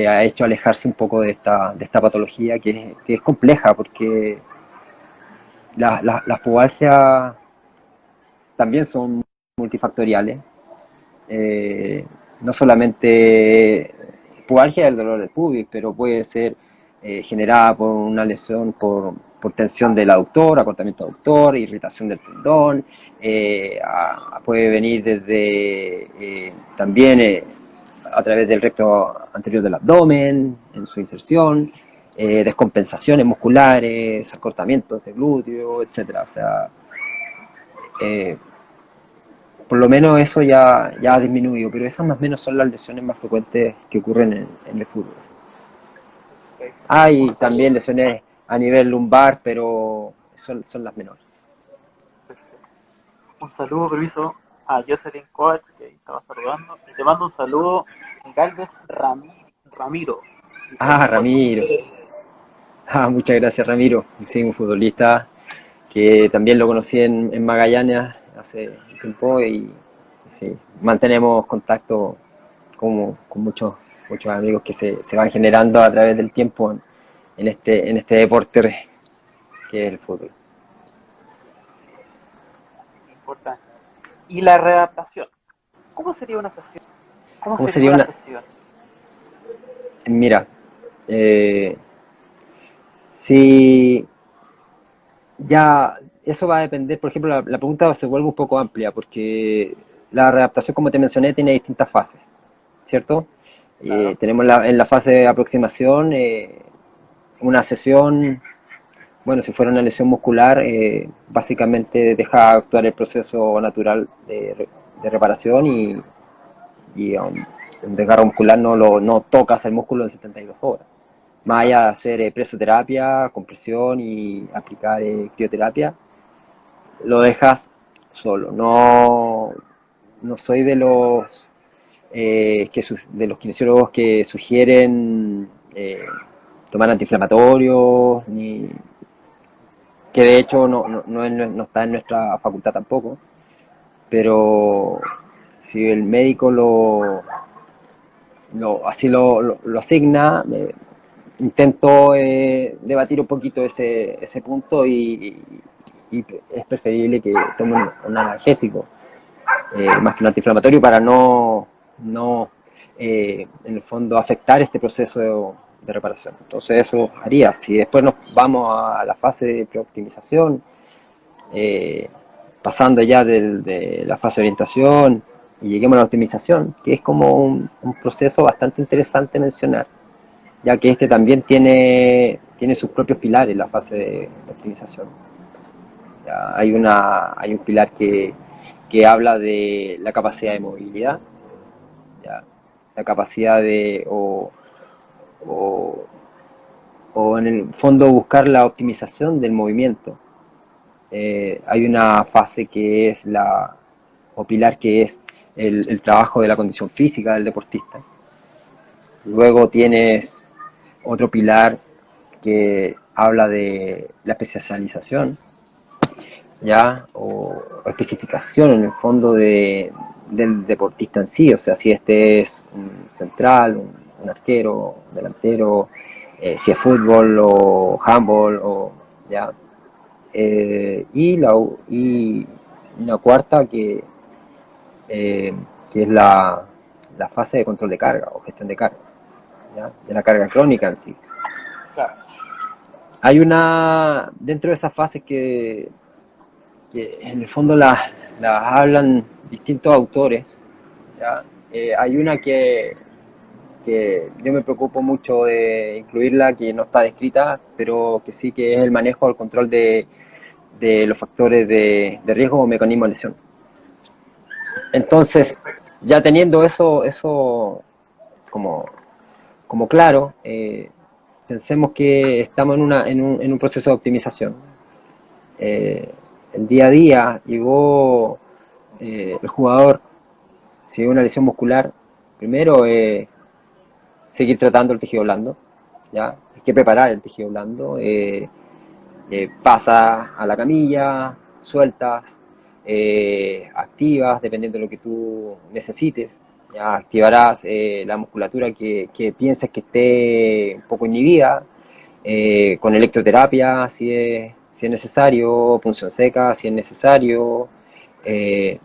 ha hecho alejarse un poco de esta patología que es compleja porque las pubalgias también son multifactoriales. Eh, no solamente pubalgia del dolor del pubis, pero puede ser generada por una lesión por tensión del aductor, acortamiento aductor, irritación del tendón, puede venir desde también a través del recto anterior del abdomen, en su inserción, descompensaciones musculares, acortamientos de glúteo, etcétera. O sea, eh, por lo menos eso ya ha disminuido, pero esas más o menos son las lesiones más frecuentes que ocurren en el fútbol. Perfecto. Un Hay saludo, también lesiones a nivel lumbar, pero son las menores. perfecto. Un saludo, permiso, a Jocelyn Coach, que ahí estaba saludando. Y te mando un saludo, Galvez Ramiro. Dice, Ah, buen Ramiro. futbolero. Muchas gracias, Ramiro. Sí, un futbolista que también lo conocí en Magallanes hace un tiempo y sí, mantenemos contacto con muchos amigos que se van generando a través del tiempo en este deporte que es el fútbol. Así que importante. Y la readaptación. ¿Cómo sería una sesión? ¿Cómo ¿Cómo sería sería una una? sesión? Mira, eh, si ya eso va a depender, por ejemplo, la pregunta se vuelve un poco amplia porque la readaptación, como te mencioné, tiene distintas fases, ¿cierto? Claro. Tenemos en la fase de aproximación una sesión, bueno, si fuera una lesión muscular, básicamente deja actuar el proceso natural de reparación y un desgarro muscular no tocas el músculo en 72 horas. Más allá Claro. de hacer presoterapia, compresión y aplicar crioterapia, lo dejas solo. No soy de los kinesiólogos que sugieren tomar antiinflamatorios, que de hecho no está en nuestra facultad tampoco, pero si el médico así lo asigna, intento debatir un poquito ese punto y es preferible que tome un analgésico más que un antiinflamatorio para no en el fondo afectar este proceso de reparación. Entonces eso haría. Si después nos vamos a la fase de preoptimización, eh, pasando ya de la fase de orientación y lleguemos a la optimización, que es como un proceso bastante interesante mencionar, ya que este también tiene sus propios pilares, la fase de optimización. Ya, hay un pilar que habla de la capacidad de movilidad, ya, la capacidad o, o en el fondo buscar la optimización del movimiento. Hay una fase que es o pilar que es el trabajo de la condición física del deportista. Luego tienes otro pilar que habla de la especialización, ya, o especificación en el fondo del deportista en sí, o sea, si este es un central, un arquero, delantero, si es fútbol o handball, o, ¿ya? Y, y una cuarta eh, que es la fase de control de carga o gestión de carga, ¿ya? De la carga crónica en sí. Claro. Hay una, dentro de esas fases que en el fondo las hablan distintos autores, ¿ya? Hay una que yo me preocupo mucho de incluirla, que no está descrita, pero que sí que es el manejo, el control de los factores de riesgo o mecanismo de lesión. Entonces, Perfecto. ya teniendo eso como, como claro, pensemos que estamos en un proceso de optimización. Eh, el día a día llegó el jugador, si hay una lesión muscular, primero seguir tratando el tejido blando, ¿ya? Hay que preparar el tejido blando, pasa a la camilla, sueltas, activas, dependiendo de lo que tú necesites, ya activarás la musculatura que pienses que esté un poco inhibida, con electroterapia si es necesario, punción seca si es necesario. eh,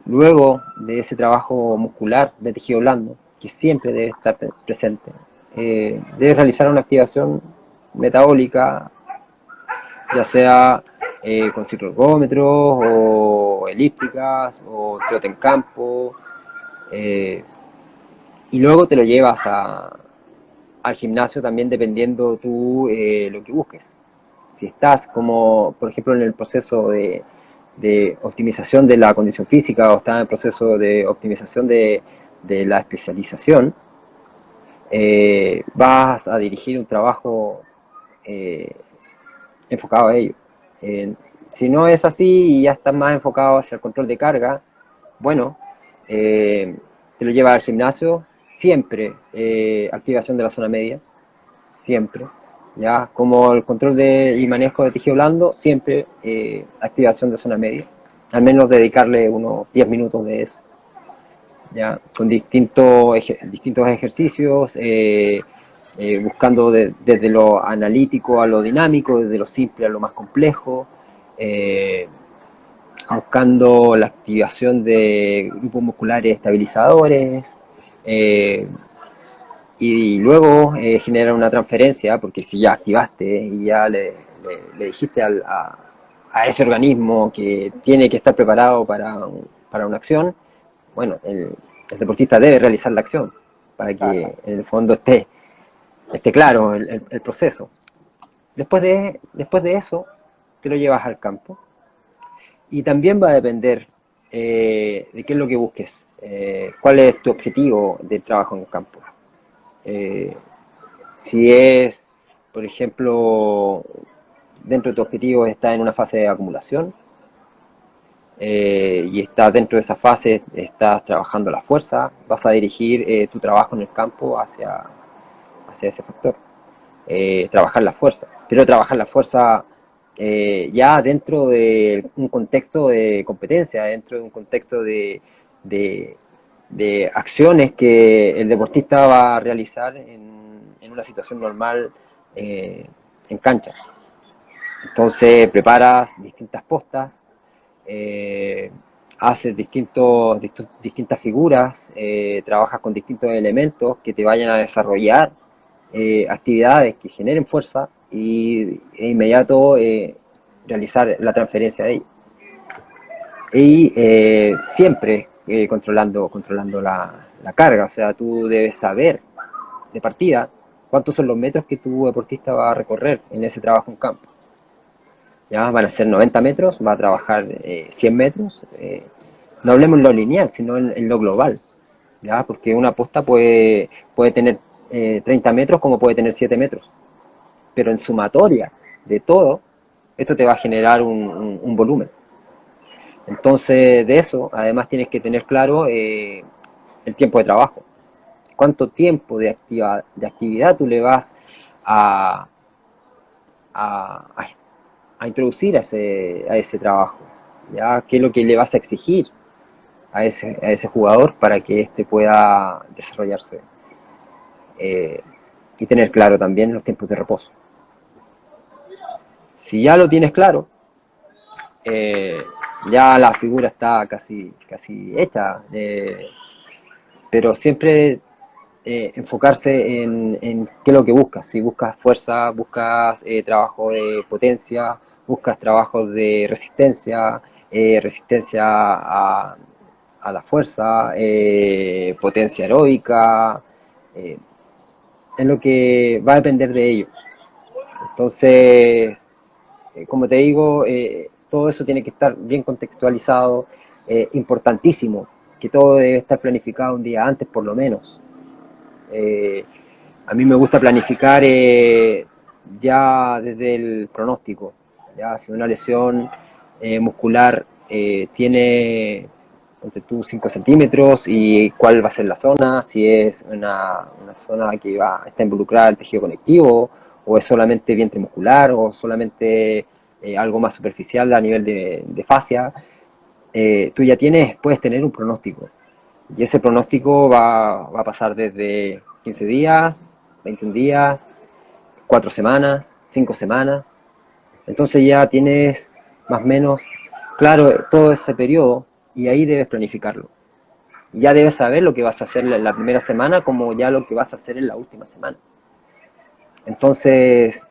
Luego de ese trabajo muscular de tejido blando, que siempre debe estar presente, debes realizar una activación metabólica, ya sea con cicloergómetros o elípticas o trote en campo, eh, y luego te lo llevas al gimnasio también dependiendo tú lo que busques. Si estás como, por ejemplo, en el proceso de optimización de la condición física o estás en el proceso de optimización de la especialización, vas a dirigir un trabajo eh, enfocado a ello. Eh, si no es así y ya estás más enfocado hacia el control de carga, bueno, te lo llevas al gimnasio, siempre activación de la zona media, siempre. Ya, como el control y manejo de tejido blando, siempre activación de zona media. Al menos dedicarle unos 10 minutos de eso. Ya, con distintos ejercicios, buscando desde lo analítico a lo dinámico, desde lo simple a lo más complejo, eh, buscando la activación de grupos musculares estabilizadores, eh, y luego generar una transferencia, porque si ya activaste y ya le dijiste a ese organismo que tiene que estar preparado para una acción, bueno, el deportista debe realizar la acción para Claro. que en el fondo esté claro el proceso. Después de eso, te lo llevas al campo y también va a depender de qué es lo que busques, cuál es tu objetivo de trabajo en el campo. Eh, si es, por ejemplo, dentro de tu objetivo está en una fase de acumulación, y estás dentro de esa fase, estás trabajando la fuerza, vas a dirigir tu trabajo en el campo hacia ese factor. Trabajar la fuerza, pero trabajar la fuerza ya dentro de un contexto de competencia, dentro de un contexto de, de acciones que el deportista va a realizar en una situación normal en cancha. Entonces preparas distintas postas, eh, haces distintas figuras, trabajas con distintos elementos que te vayan a desarrollar actividades que generen fuerza y de inmediato realizar la transferencia de ellos. Y siempre controlando la carga, o sea, tú debes saber de partida cuántos son los metros que tu deportista va a recorrer en ese trabajo en campo. Ya van a ser 90 metros, va a trabajar 100 metros. No hablemos en lo lineal, sino en lo global, ¿ya? Porque una posta puede tener 30 metros como puede tener 7 metros. Pero en sumatoria de todo, esto te va a generar un volumen. Entonces, de eso, además tienes que tener claro el tiempo de trabajo. ¿Cuánto tiempo de actividad tú le vas a, a, a introducir a ese trabajo? ¿Ya? ¿Qué es lo que le vas a exigir? a ese jugador para que éste pueda desarrollarse eh, y tener claro también los tiempos de reposo. Si ya lo tienes claro, eh, ya la figura está casi hecha, pero siempre enfocarse en qué es lo que buscas. Si buscas fuerza, buscas trabajo de potencia, buscas trabajo de resistencia, resistencia a la fuerza, potencia aeróbica, eh, es lo que va a depender de ello. Entonces, como te digo, todo eso tiene que estar bien contextualizado, importantísimo, que todo debe estar planificado un día antes por lo menos. Eh, a mí me gusta planificar ya desde el pronóstico, ya si una lesión muscular tiene entre tú 5 centímetros y cuál va a ser la zona, si es una zona que está involucrada el tejido conectivo o es solamente vientre muscular o solamente algo más superficial a nivel de fascia, tú ya puedes tener un pronóstico. Y ese pronóstico va a pasar desde 15 días, 21 días, 4 semanas, 5 semanas. Entonces ya tienes más o menos claro todo ese periodo y ahí debes planificarlo. Ya debes saber lo que vas a hacer en la primera semana como ya lo que vas a hacer en la última semana. Entonces,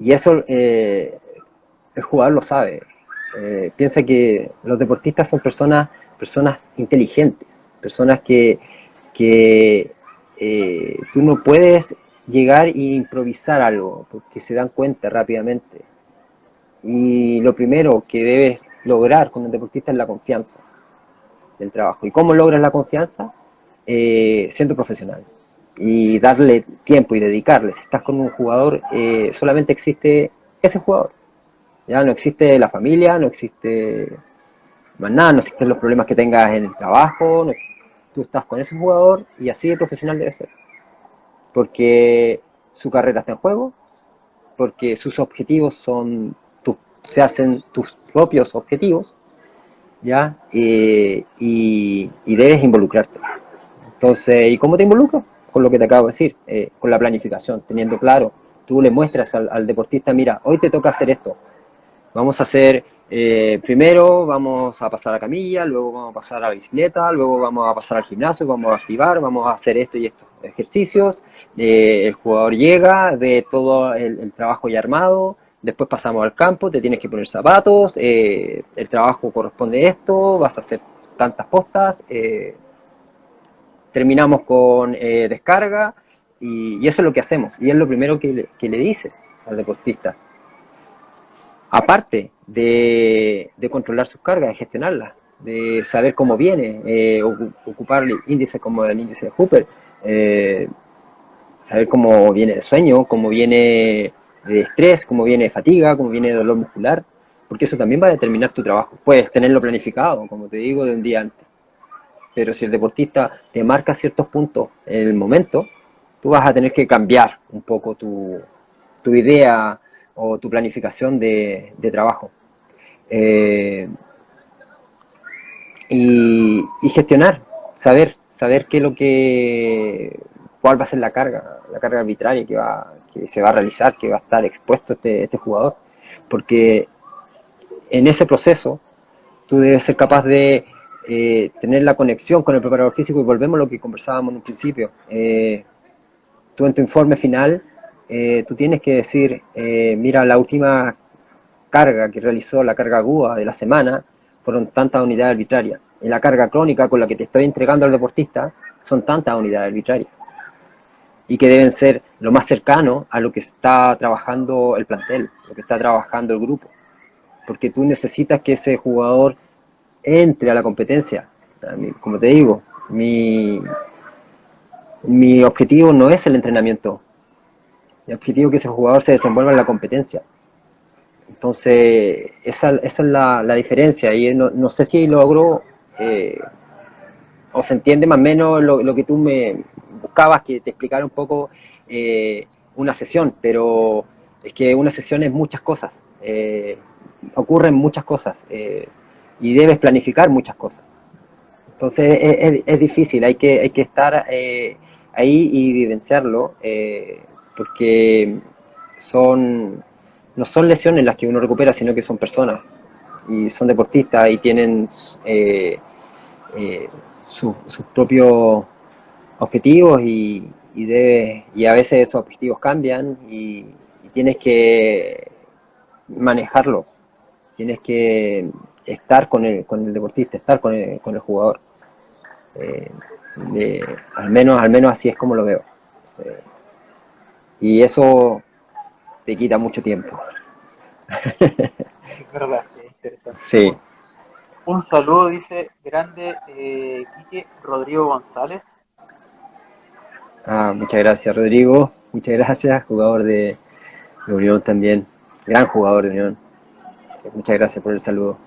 y eso el jugador lo sabe. Piensa que los deportistas son personas inteligentes, personas que tú no puedes llegar e improvisar algo, porque se dan cuenta rápidamente. Y lo primero que debes lograr con un deportista es la confianza del trabajo. ¿Y cómo logras la confianza? Siendo profesional. Y darle tiempo y dedicarle. Si estás con un jugador, solamente existe ese jugador. Ya no existe la familia, no existe más nada, no existen los problemas que tengas en el trabajo, tú estás con ese jugador y así de profesional debe ser. Porque su carrera está en juego, porque sus objetivos se hacen tus propios objetivos, ¿ya? Y debes involucrarte. Entonces, ¿y cómo te involucras? Con lo que te acabo de decir, con la planificación, teniendo claro, tú le muestras al deportista, mira, hoy te toca hacer esto, vamos a hacer, primero vamos a pasar a camilla, luego vamos a pasar a la bicicleta, luego vamos a pasar al gimnasio, vamos a activar, vamos a hacer esto y estos ejercicios, el jugador llega, ve todo el trabajo ya armado, después pasamos al campo, te tienes que poner zapatos, el trabajo corresponde a esto, vas a hacer tantas postas, terminamos con descarga y eso es lo que hacemos y es lo primero que le dices al deportista. Aparte de controlar sus cargas, de gestionarlas, de saber cómo viene, ocupar índices como el índice de Hooper, saber cómo viene de sueño, cómo viene de estrés, cómo viene de fatiga, cómo viene de dolor muscular, porque eso también va a determinar tu trabajo. Puedes tenerlo planificado, como te digo, de un día antes, pero si el deportista te marca ciertos puntos en el momento, tú vas a tener que cambiar un poco tu idea o tu planificación de trabajo. Eh, y gestionar, saber qué es cuál va a ser la carga arbitraria que se va a realizar, que va a estar expuesto este jugador. Porque en ese proceso tú debes ser capaz de tener la conexión con el preparador físico y volvemos a lo que conversábamos en un principio. Tú en tu informe final, tú tienes que decir, mira, la última carga que realizó, la carga aguda de la semana, fueron tantas unidades arbitrarias. Y la carga crónica con la que te estoy entregando al deportista son tantas unidades arbitrarias. Y que deben ser lo más cercano a lo que está trabajando el plantel, lo que está trabajando el grupo. Porque tú necesitas que ese jugador entre a la competencia. Como te digo, mi objetivo no es el entrenamiento. Mi objetivo es que ese jugador se desenvuelva en la competencia. Entonces, esa es la diferencia. Y no sé si logro o se entiende más o menos lo que tú me buscabas, que te explicara un poco una sesión, pero es que una sesión es muchas cosas, ocurren muchas cosas y debes planificar muchas cosas. Entonces es difícil, hay que estar ahí y vivenciarlo, porque son, no son lesiones las que uno recupera, sino que son personas y son deportistas y tienen eh, sus propios objetivos y a veces esos objetivos cambian y tienes que manejarlo, tienes que estar con el deportista, estar con el jugador. Eh, al menos así es como lo veo. Eh, y eso te quita mucho tiempo. Es verdad, es interesante. Sí. Un saludo, dice grande Quique Rodrigo González. Ah, muchas gracias, Rodrigo. Muchas gracias, jugador de Unión también. Gran jugador de Unión. Sí, muchas gracias por el saludo.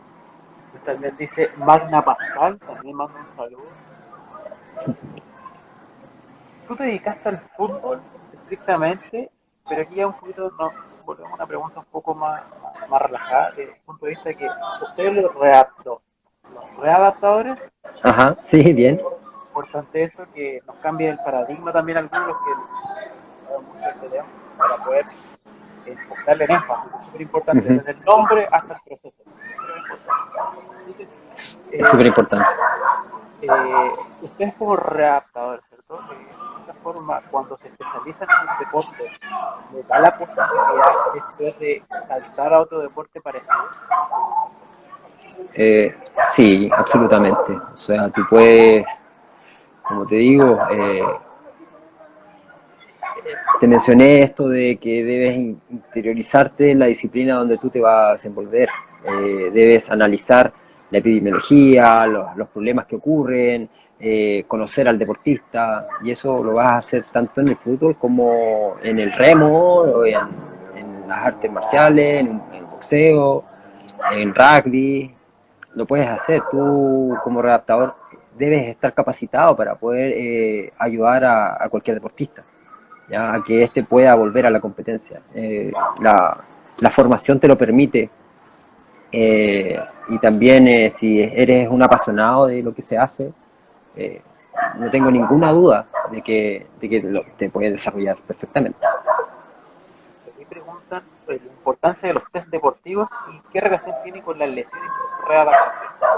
También dice Magna Pascal, también manda un saludo. Tú te dedicaste al fútbol estrictamente, pero aquí ya un poquito nos volvemos a una pregunta un poco más relajada, desde el punto de vista de que ustedes los readaptadores, Ajá, sí, bien. importante eso, que nos cambie el paradigma también algunos los que saben mucho de este tema, para poder darle el énfasis, es súper importante, Ujú. desde el nombre hasta el proceso, súper importante. Entonces, Es súper eh, importante. ustedes como readaptadores, ¿cierto? De esta forma, cuando se especializan en un deporte, ¿les da la posibilidad después de saltar a otro deporte parecido? Eh, sí, absolutamente. O sea, tú puedes, como te digo, te mencioné esto de que debes interiorizarte en la disciplina donde tú te vas a desenvolver. Debes analizar la epidemiología, los problemas que ocurren, conocer al deportista, y eso lo vas a hacer tanto en el fútbol como en el remo, o en las artes marciales, en boxeo, en rugby. Lo puedes hacer. Tú como redactador debes estar capacitado para poder ayudar a cualquier deportista, ¿ya? A que éste pueda volver a la competencia. La formación te lo permite, y también si eres un apasionado de lo que se hace, eh, no tengo ninguna duda de que te puedes desarrollar perfectamente. Aquí preguntan la importancia de los test deportivos y qué relación tiene con las lesiones y readaptación.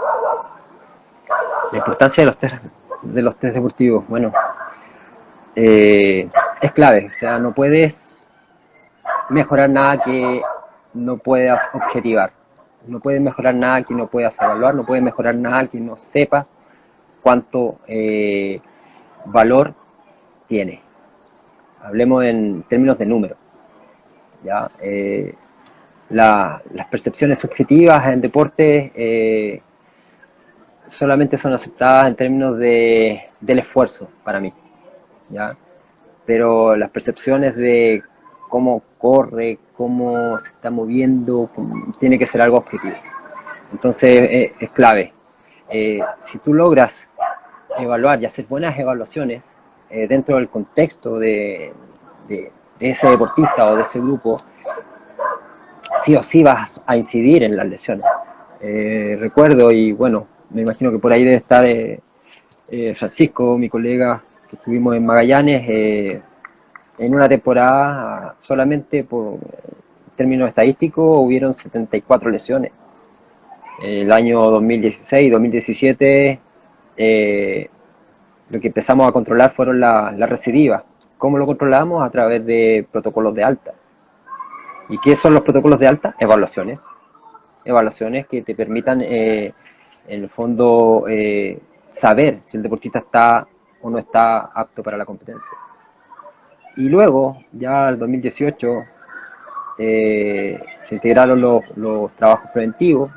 La importancia de los test deportivos, bueno, es clave. O sea, no puedes mejorar nada que no puedas objetivar. No puedes mejorar nada que no puedas evaluar, no puedes mejorar nada que no sepas cuánto valor tiene. Hablemos en términos de número. ¿Ya? Las percepciones subjetivas en deporte solamente son aceptadas en términos del esfuerzo para mí. ¿Ya? Pero las percepciones de cómo corre, cómo se está moviendo, tiene que ser algo objetivo. Entonces es clave. Si tú logras evaluar y hacer buenas evaluaciones dentro del contexto de ese deportista o de ese grupo, sí o sí vas a incidir en las lesiones. Recuerdo, y bueno, me imagino que por ahí debe estar Francisco, mi colega, que estuvimos en Magallanes, en una temporada solamente por términos estadísticos hubieron 74 lesiones. El año 2016, 2017, lo que empezamos a controlar fueron las recidivas. ¿Cómo lo controlamos? A través de protocolos de alta. ¿Y qué son los protocolos de alta? Evaluaciones. Evaluaciones que te permitan, en el fondo, saber si el deportista está o no está apto para la competencia. Y luego, ya el 2018, se integraron los trabajos preventivos.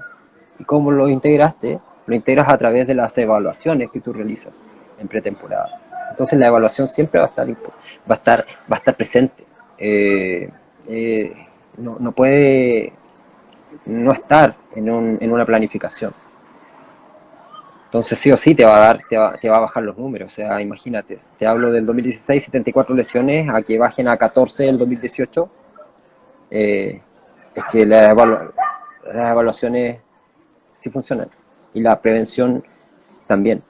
¿Y cómo los integraste? Lo integras a través de las evaluaciones que tú realizas en pretemporada. Entonces la evaluación siempre va a estar presente. Eh, no puede no estar en una planificación. Entonces sí o sí te va a te va a bajar los números. O sea, imagínate, te hablo del 2016, 74 lesiones, a que bajen a 14 el 2018. Es que las evaluaciones sí funcionan y la prevención también.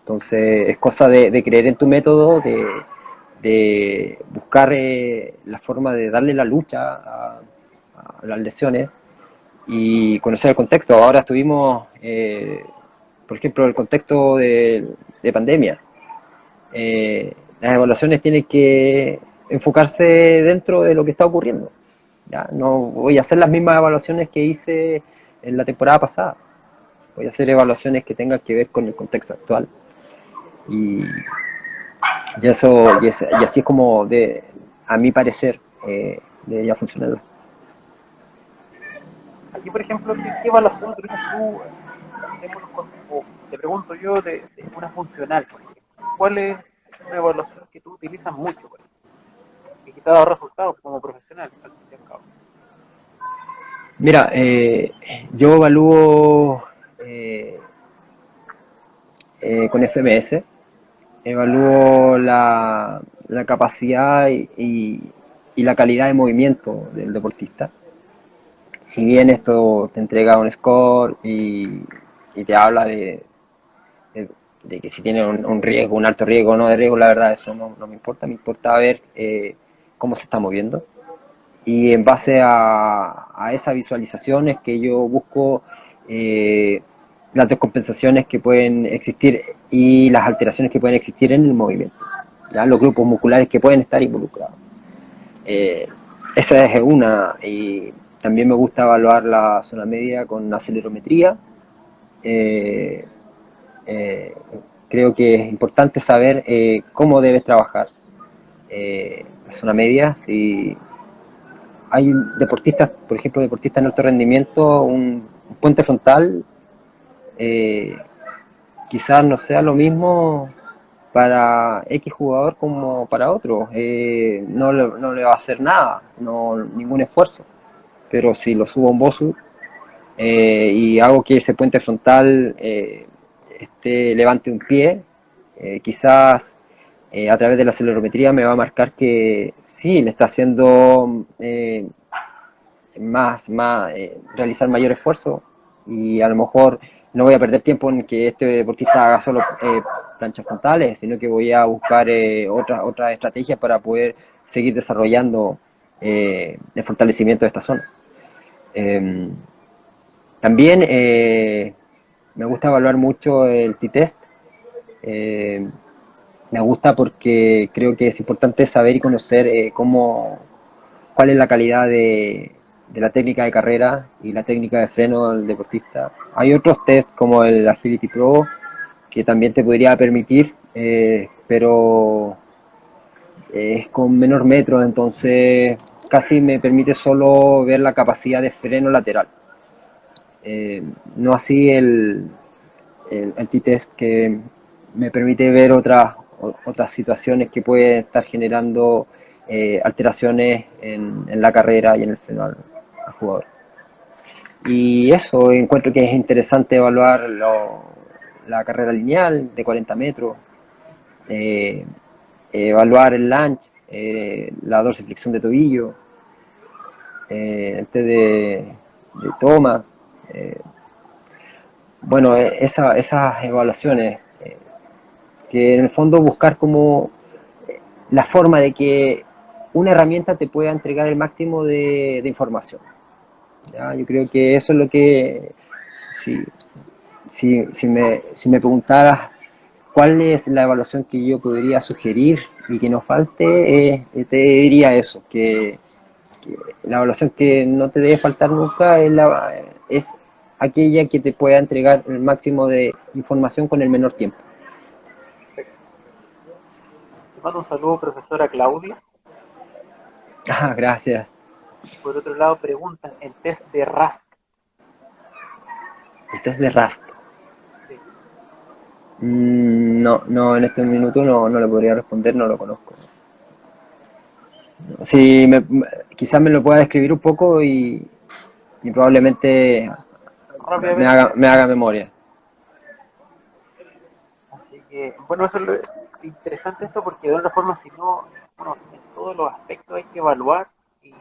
Entonces es cosa de creer en tu método, de buscar la forma de darle la lucha a las lesiones y conocer el contexto. Ahora estuvimos, por ejemplo, el contexto de pandemia. Las evaluaciones tienen que enfocarse dentro de lo que está ocurriendo. ¿Ya? No voy a hacer las mismas evaluaciones que hice en la temporada pasada. Voy a hacer evaluaciones que tengan que ver con el contexto actual. Y, y así es como, a mi parecer, debería funcionar. Aquí, por ejemplo, ¿qué evaluación utilizas tú? Hacemos o te pregunto yo de una funcional, por ejemplo. ¿Cuál es una evaluación que tú utilizas mucho, por ejemplo, y que te ha dado resultados como profesional, al fin y al cabo? Mira, yo evalúo con FMS, evalúo la capacidad y la calidad de movimiento del deportista. Si bien esto te entrega un score y te habla de, de que si tiene un riesgo, un alto riesgo o no de riesgo, la verdad eso no me importa ver cómo se está moviendo. Y en base a esas visualizaciones que yo busco las descompensaciones que pueden existir y las alteraciones que pueden existir en el movimiento, ¿ya? Los grupos musculares que pueden estar involucrados. Eh, Esa es una, y también me gusta evaluar la zona media con acelerometría. Eh, eh, Creo que es importante saber cómo debes trabajar la zona media. Si hay deportistas, por ejemplo, deportistas en alto rendimiento, un puente frontal eh, quizás no sea lo mismo para X jugador como para otro. No le va a hacer nada, ningún esfuerzo. Pero si lo subo a un BOSU y hago que ese puente frontal levante un pie, quizás a través de la acelerometría me va a marcar que sí, le está haciendo realizar mayor esfuerzo y a lo mejor no voy a perder tiempo en que este deportista haga solo planchas frontales, sino que voy a buscar otra estrategias para poder seguir desarrollando el fortalecimiento de esta zona. Eh, También me gusta evaluar mucho el T-Test. Eh, Me gusta porque creo que es importante saber y conocer cuál es la calidad de la técnica de carrera y la técnica de freno del deportista. Hay otros test como el Agility Pro que también te podría permitir, pero es con menor metro, entonces casi me permite solo ver la capacidad de freno lateral. No así el T-Test que me permite ver otras situaciones que pueden estar generando alteraciones en la carrera y en el freno al jugador. Y eso, encuentro que es interesante evaluar la carrera lineal de 40 metros, eh, evaluar el lunge, la dorsiflexión de tobillo, antes de toma. Eh, bueno, esas evaluaciones, que en el fondo buscar como la forma de que una herramienta te pueda entregar el máximo de información. ¿Ya? Yo creo que eso es lo que, si, si me preguntaras cuál es la evaluación que yo podría sugerir y que nos falte, te diría eso, que la evaluación que no te debe faltar nunca es aquella que te pueda entregar el máximo de información con el menor tiempo. Te mando un saludo, profesora Claudia. Ah, gracias. Por otro lado, preguntan el test de RAST. El test de Rust. Sí. No, en este minuto no le podría responder, no lo conozco. Si quizás me lo pueda describir un poco y probablemente Rápidamente. me haga memoria. Así que, bueno, eso es lo interesante esto porque de otra forma, si no, bueno, en todos los aspectos hay que evaluar y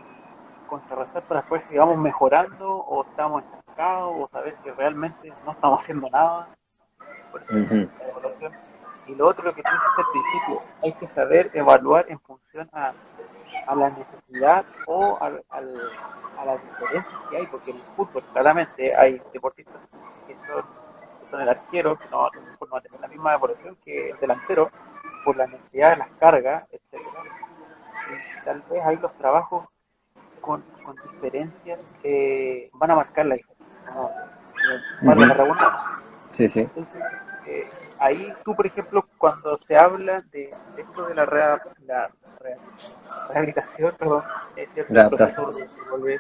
contrarrestar para después si vamos mejorando o estamos estancados o saber si realmente no estamos haciendo nada. Por eso Uh -huh. la evaluación. Y lo otro, lo que tú dijiste al principio, hay que saber evaluar en función a la necesidad o a las diferencias que hay, porque en el fútbol claramente hay deportistas que son el arquero, que no, a lo mejor no va a tener la misma evolución que el delantero, por la necesidad de las cargas, etcétera. Y tal vez ahí los trabajos con diferencias van a marcar la diferencia, ¿no? Valga Ujú. la redundancia. Sí, sí. Entonces, ahí tú, por ejemplo, cuando se habla de esto de la rehabilitación, perdón, es cierto, el Readaptación. proceso donde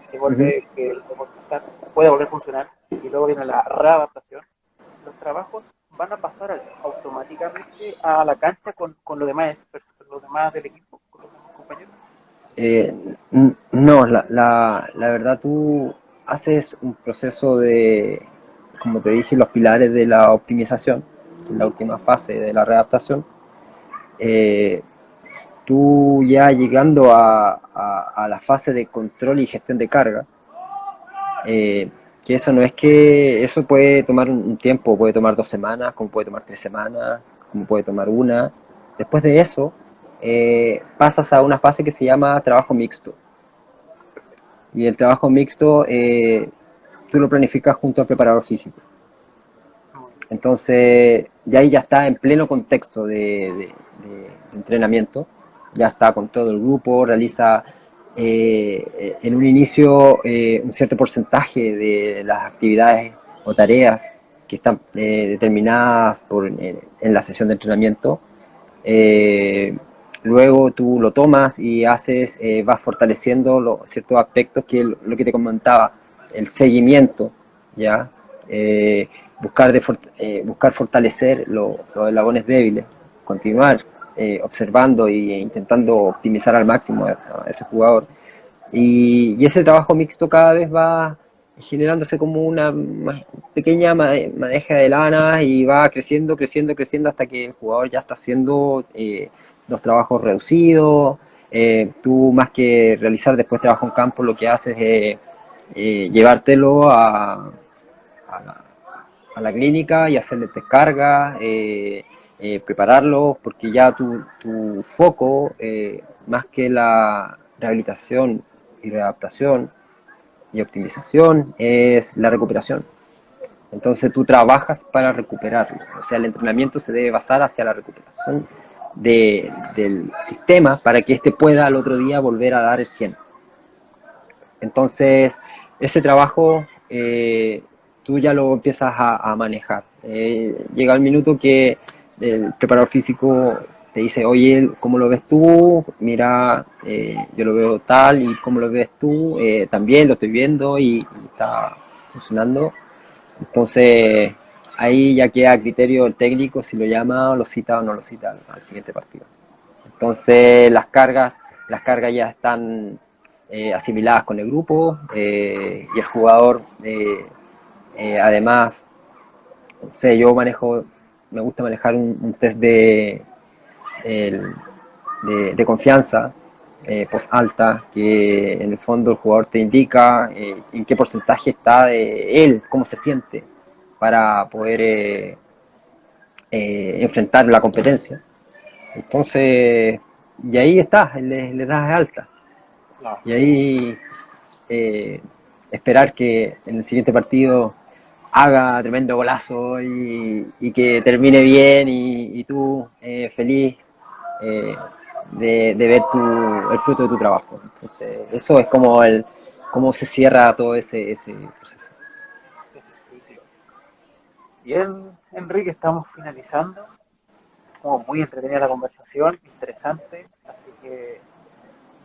se Ujú. vuelve que el deportista puede volver a funcionar y luego viene la readaptación, los trabajos van a pasar automáticamente a la cancha con los demás del equipo, con los demás compañeros. Eh, no, la verdad tú haces un proceso de, como te dije, los pilares de la optimización, la última fase de la readaptación. Eh, Tú ya llegando a la fase de control y gestión de carga, eh, que eso no es que eso puede tomar un tiempo, puede tomar 2 semanas, como puede tomar 3 semanas, como puede tomar una. Después de eso, pasas a una fase que se llama trabajo mixto. Y el trabajo mixto tú lo planificas junto al preparador físico. Muy bien. Entonces, ya ahí ya está en pleno contexto de entrenamiento, ya está con todo el grupo, realiza en un inicio un cierto porcentaje de las actividades o tareas que están determinadas en la sesión de entrenamiento. Eh, Luego tú lo tomas y haces, vas fortaleciendo ciertos aspectos que lo que te comentaba, el seguimiento, ¿ya? Buscar fortalecer los eslabones débiles, continuar observando e intentando optimizar al máximo a ese jugador. Y ese trabajo mixto cada vez va generándose como una pequeña madeja de lana y va creciendo, creciendo, creciendo hasta que el jugador ya está haciendo los trabajos reducidos. Tú más que realizar después trabajo en campo, lo que haces es llevártelo la, a la clínica y hacerle descarga, prepararlo, porque ya tu foco, más que la rehabilitación y readaptación y optimización, es la recuperación. Entonces tú trabajas para recuperarlo. O sea, el entrenamiento se debe basar hacia la recuperación del sistema para que éste pueda al otro día volver a dar el 100. Entonces, ese trabajo tú ya lo empiezas a manejar. Llega el minuto que el preparador físico te dice, oye, ¿cómo lo ves tú? Mira, yo lo veo tal y ¿cómo lo ves tú? También lo estoy viendo y está funcionando. Entonces, ahí ya queda a criterio el técnico si lo llama, o lo cita o no lo cita al siguiente partido. Entonces las cargas ya están asimiladas con el grupo y el jugador además, no sé, me gusta manejar un test de confianza post alta, que en el fondo el jugador te indica en qué porcentaje está de él, cómo se siente para poder enfrentar la competencia. Entonces, y ahí está, le das alta. Claro. Y ahí eh, esperar que en el siguiente partido haga tremendo golazo y que termine bien y tú feliz eh, de ver el fruto de tu trabajo. Entonces, eso es como cómo se cierra todo ese proceso. Ese ciclo. Bien, Enrique, estamos finalizando. Estuvo muy entretenida la conversación, interesante. Así que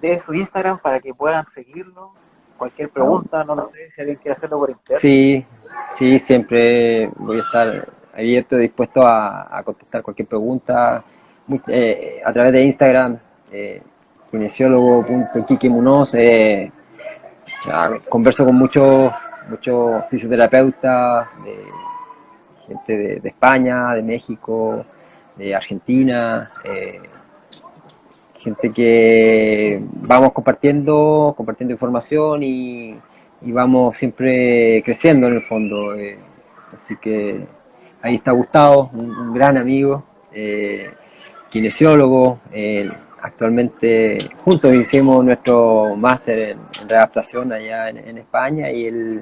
de su Instagram para que puedan seguirlo. Cualquier ¿No? pregunta, no lo sé, si alguien quiere hacerlo por interno. Sí, sí, siempre voy a estar abierto, dispuesto a contestar cualquier pregunta a través de Instagram, eh, kinesiólogo.quiquemunoz. Converso con muchos fisioterapeutas, gente de España, de México, de Argentina, gente que vamos compartiendo información y vamos siempre creciendo en el fondo. Así que ahí está Gustavo, un gran amigo, kinesiólogo. Actualmente juntos hicimos nuestro máster en readaptación allá en España y él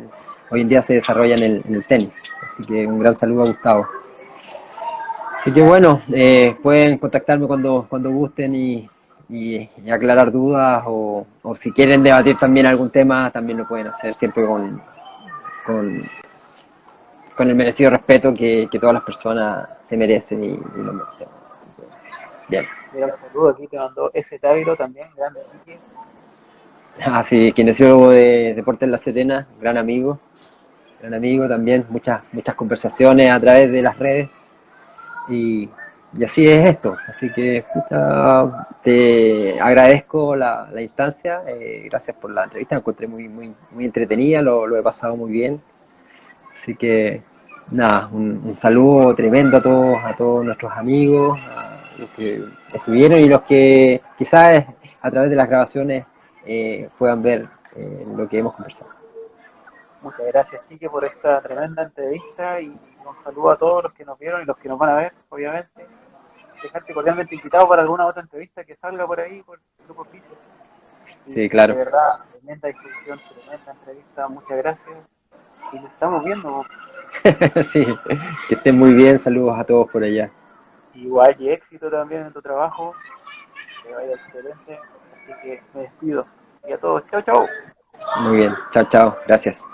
hoy en día se desarrolla en el tenis. Así que un gran saludo a Gustavo. Así que bueno, pueden contactarme cuando gusten y aclarar dudas o si quieren debatir también algún tema, también lo pueden hacer siempre con, con el merecido respeto que todas las personas se merecen y lo merecen. Así que, bien. Mira, un saludo aquí, te mandó ese Tairo también, grande Quique. Así, kinesiólogo de Deportes La Serena, gran amigo también, muchas conversaciones a través de las redes y, y así es esto. Así que pucha, te agradezco la instancia, gracias por la entrevista, me encontré muy entretenida, lo he pasado muy bien. Así que nada, un saludo tremendo a todos nuestros amigos, a los que estuvieron y los que quizás a través de las grabaciones puedan ver lo que hemos conversado. Muchas gracias, Quique, por esta tremenda entrevista y un saludo a todos los que nos vieron y los que nos van a ver, obviamente. Dejarte cordialmente invitado para alguna otra entrevista que salga por ahí, por Grupo Oficio. Y Sí, claro. de verdad, tremenda discusión, tremenda entrevista, muchas gracias. Y nos estamos viendo. Sí, que estén muy bien, saludos a todos por allá. Igual y éxito también en tu trabajo, que vaya excelente. Así que me despido. Y a todos, chao, chao. Muy bien, chao, chao, gracias.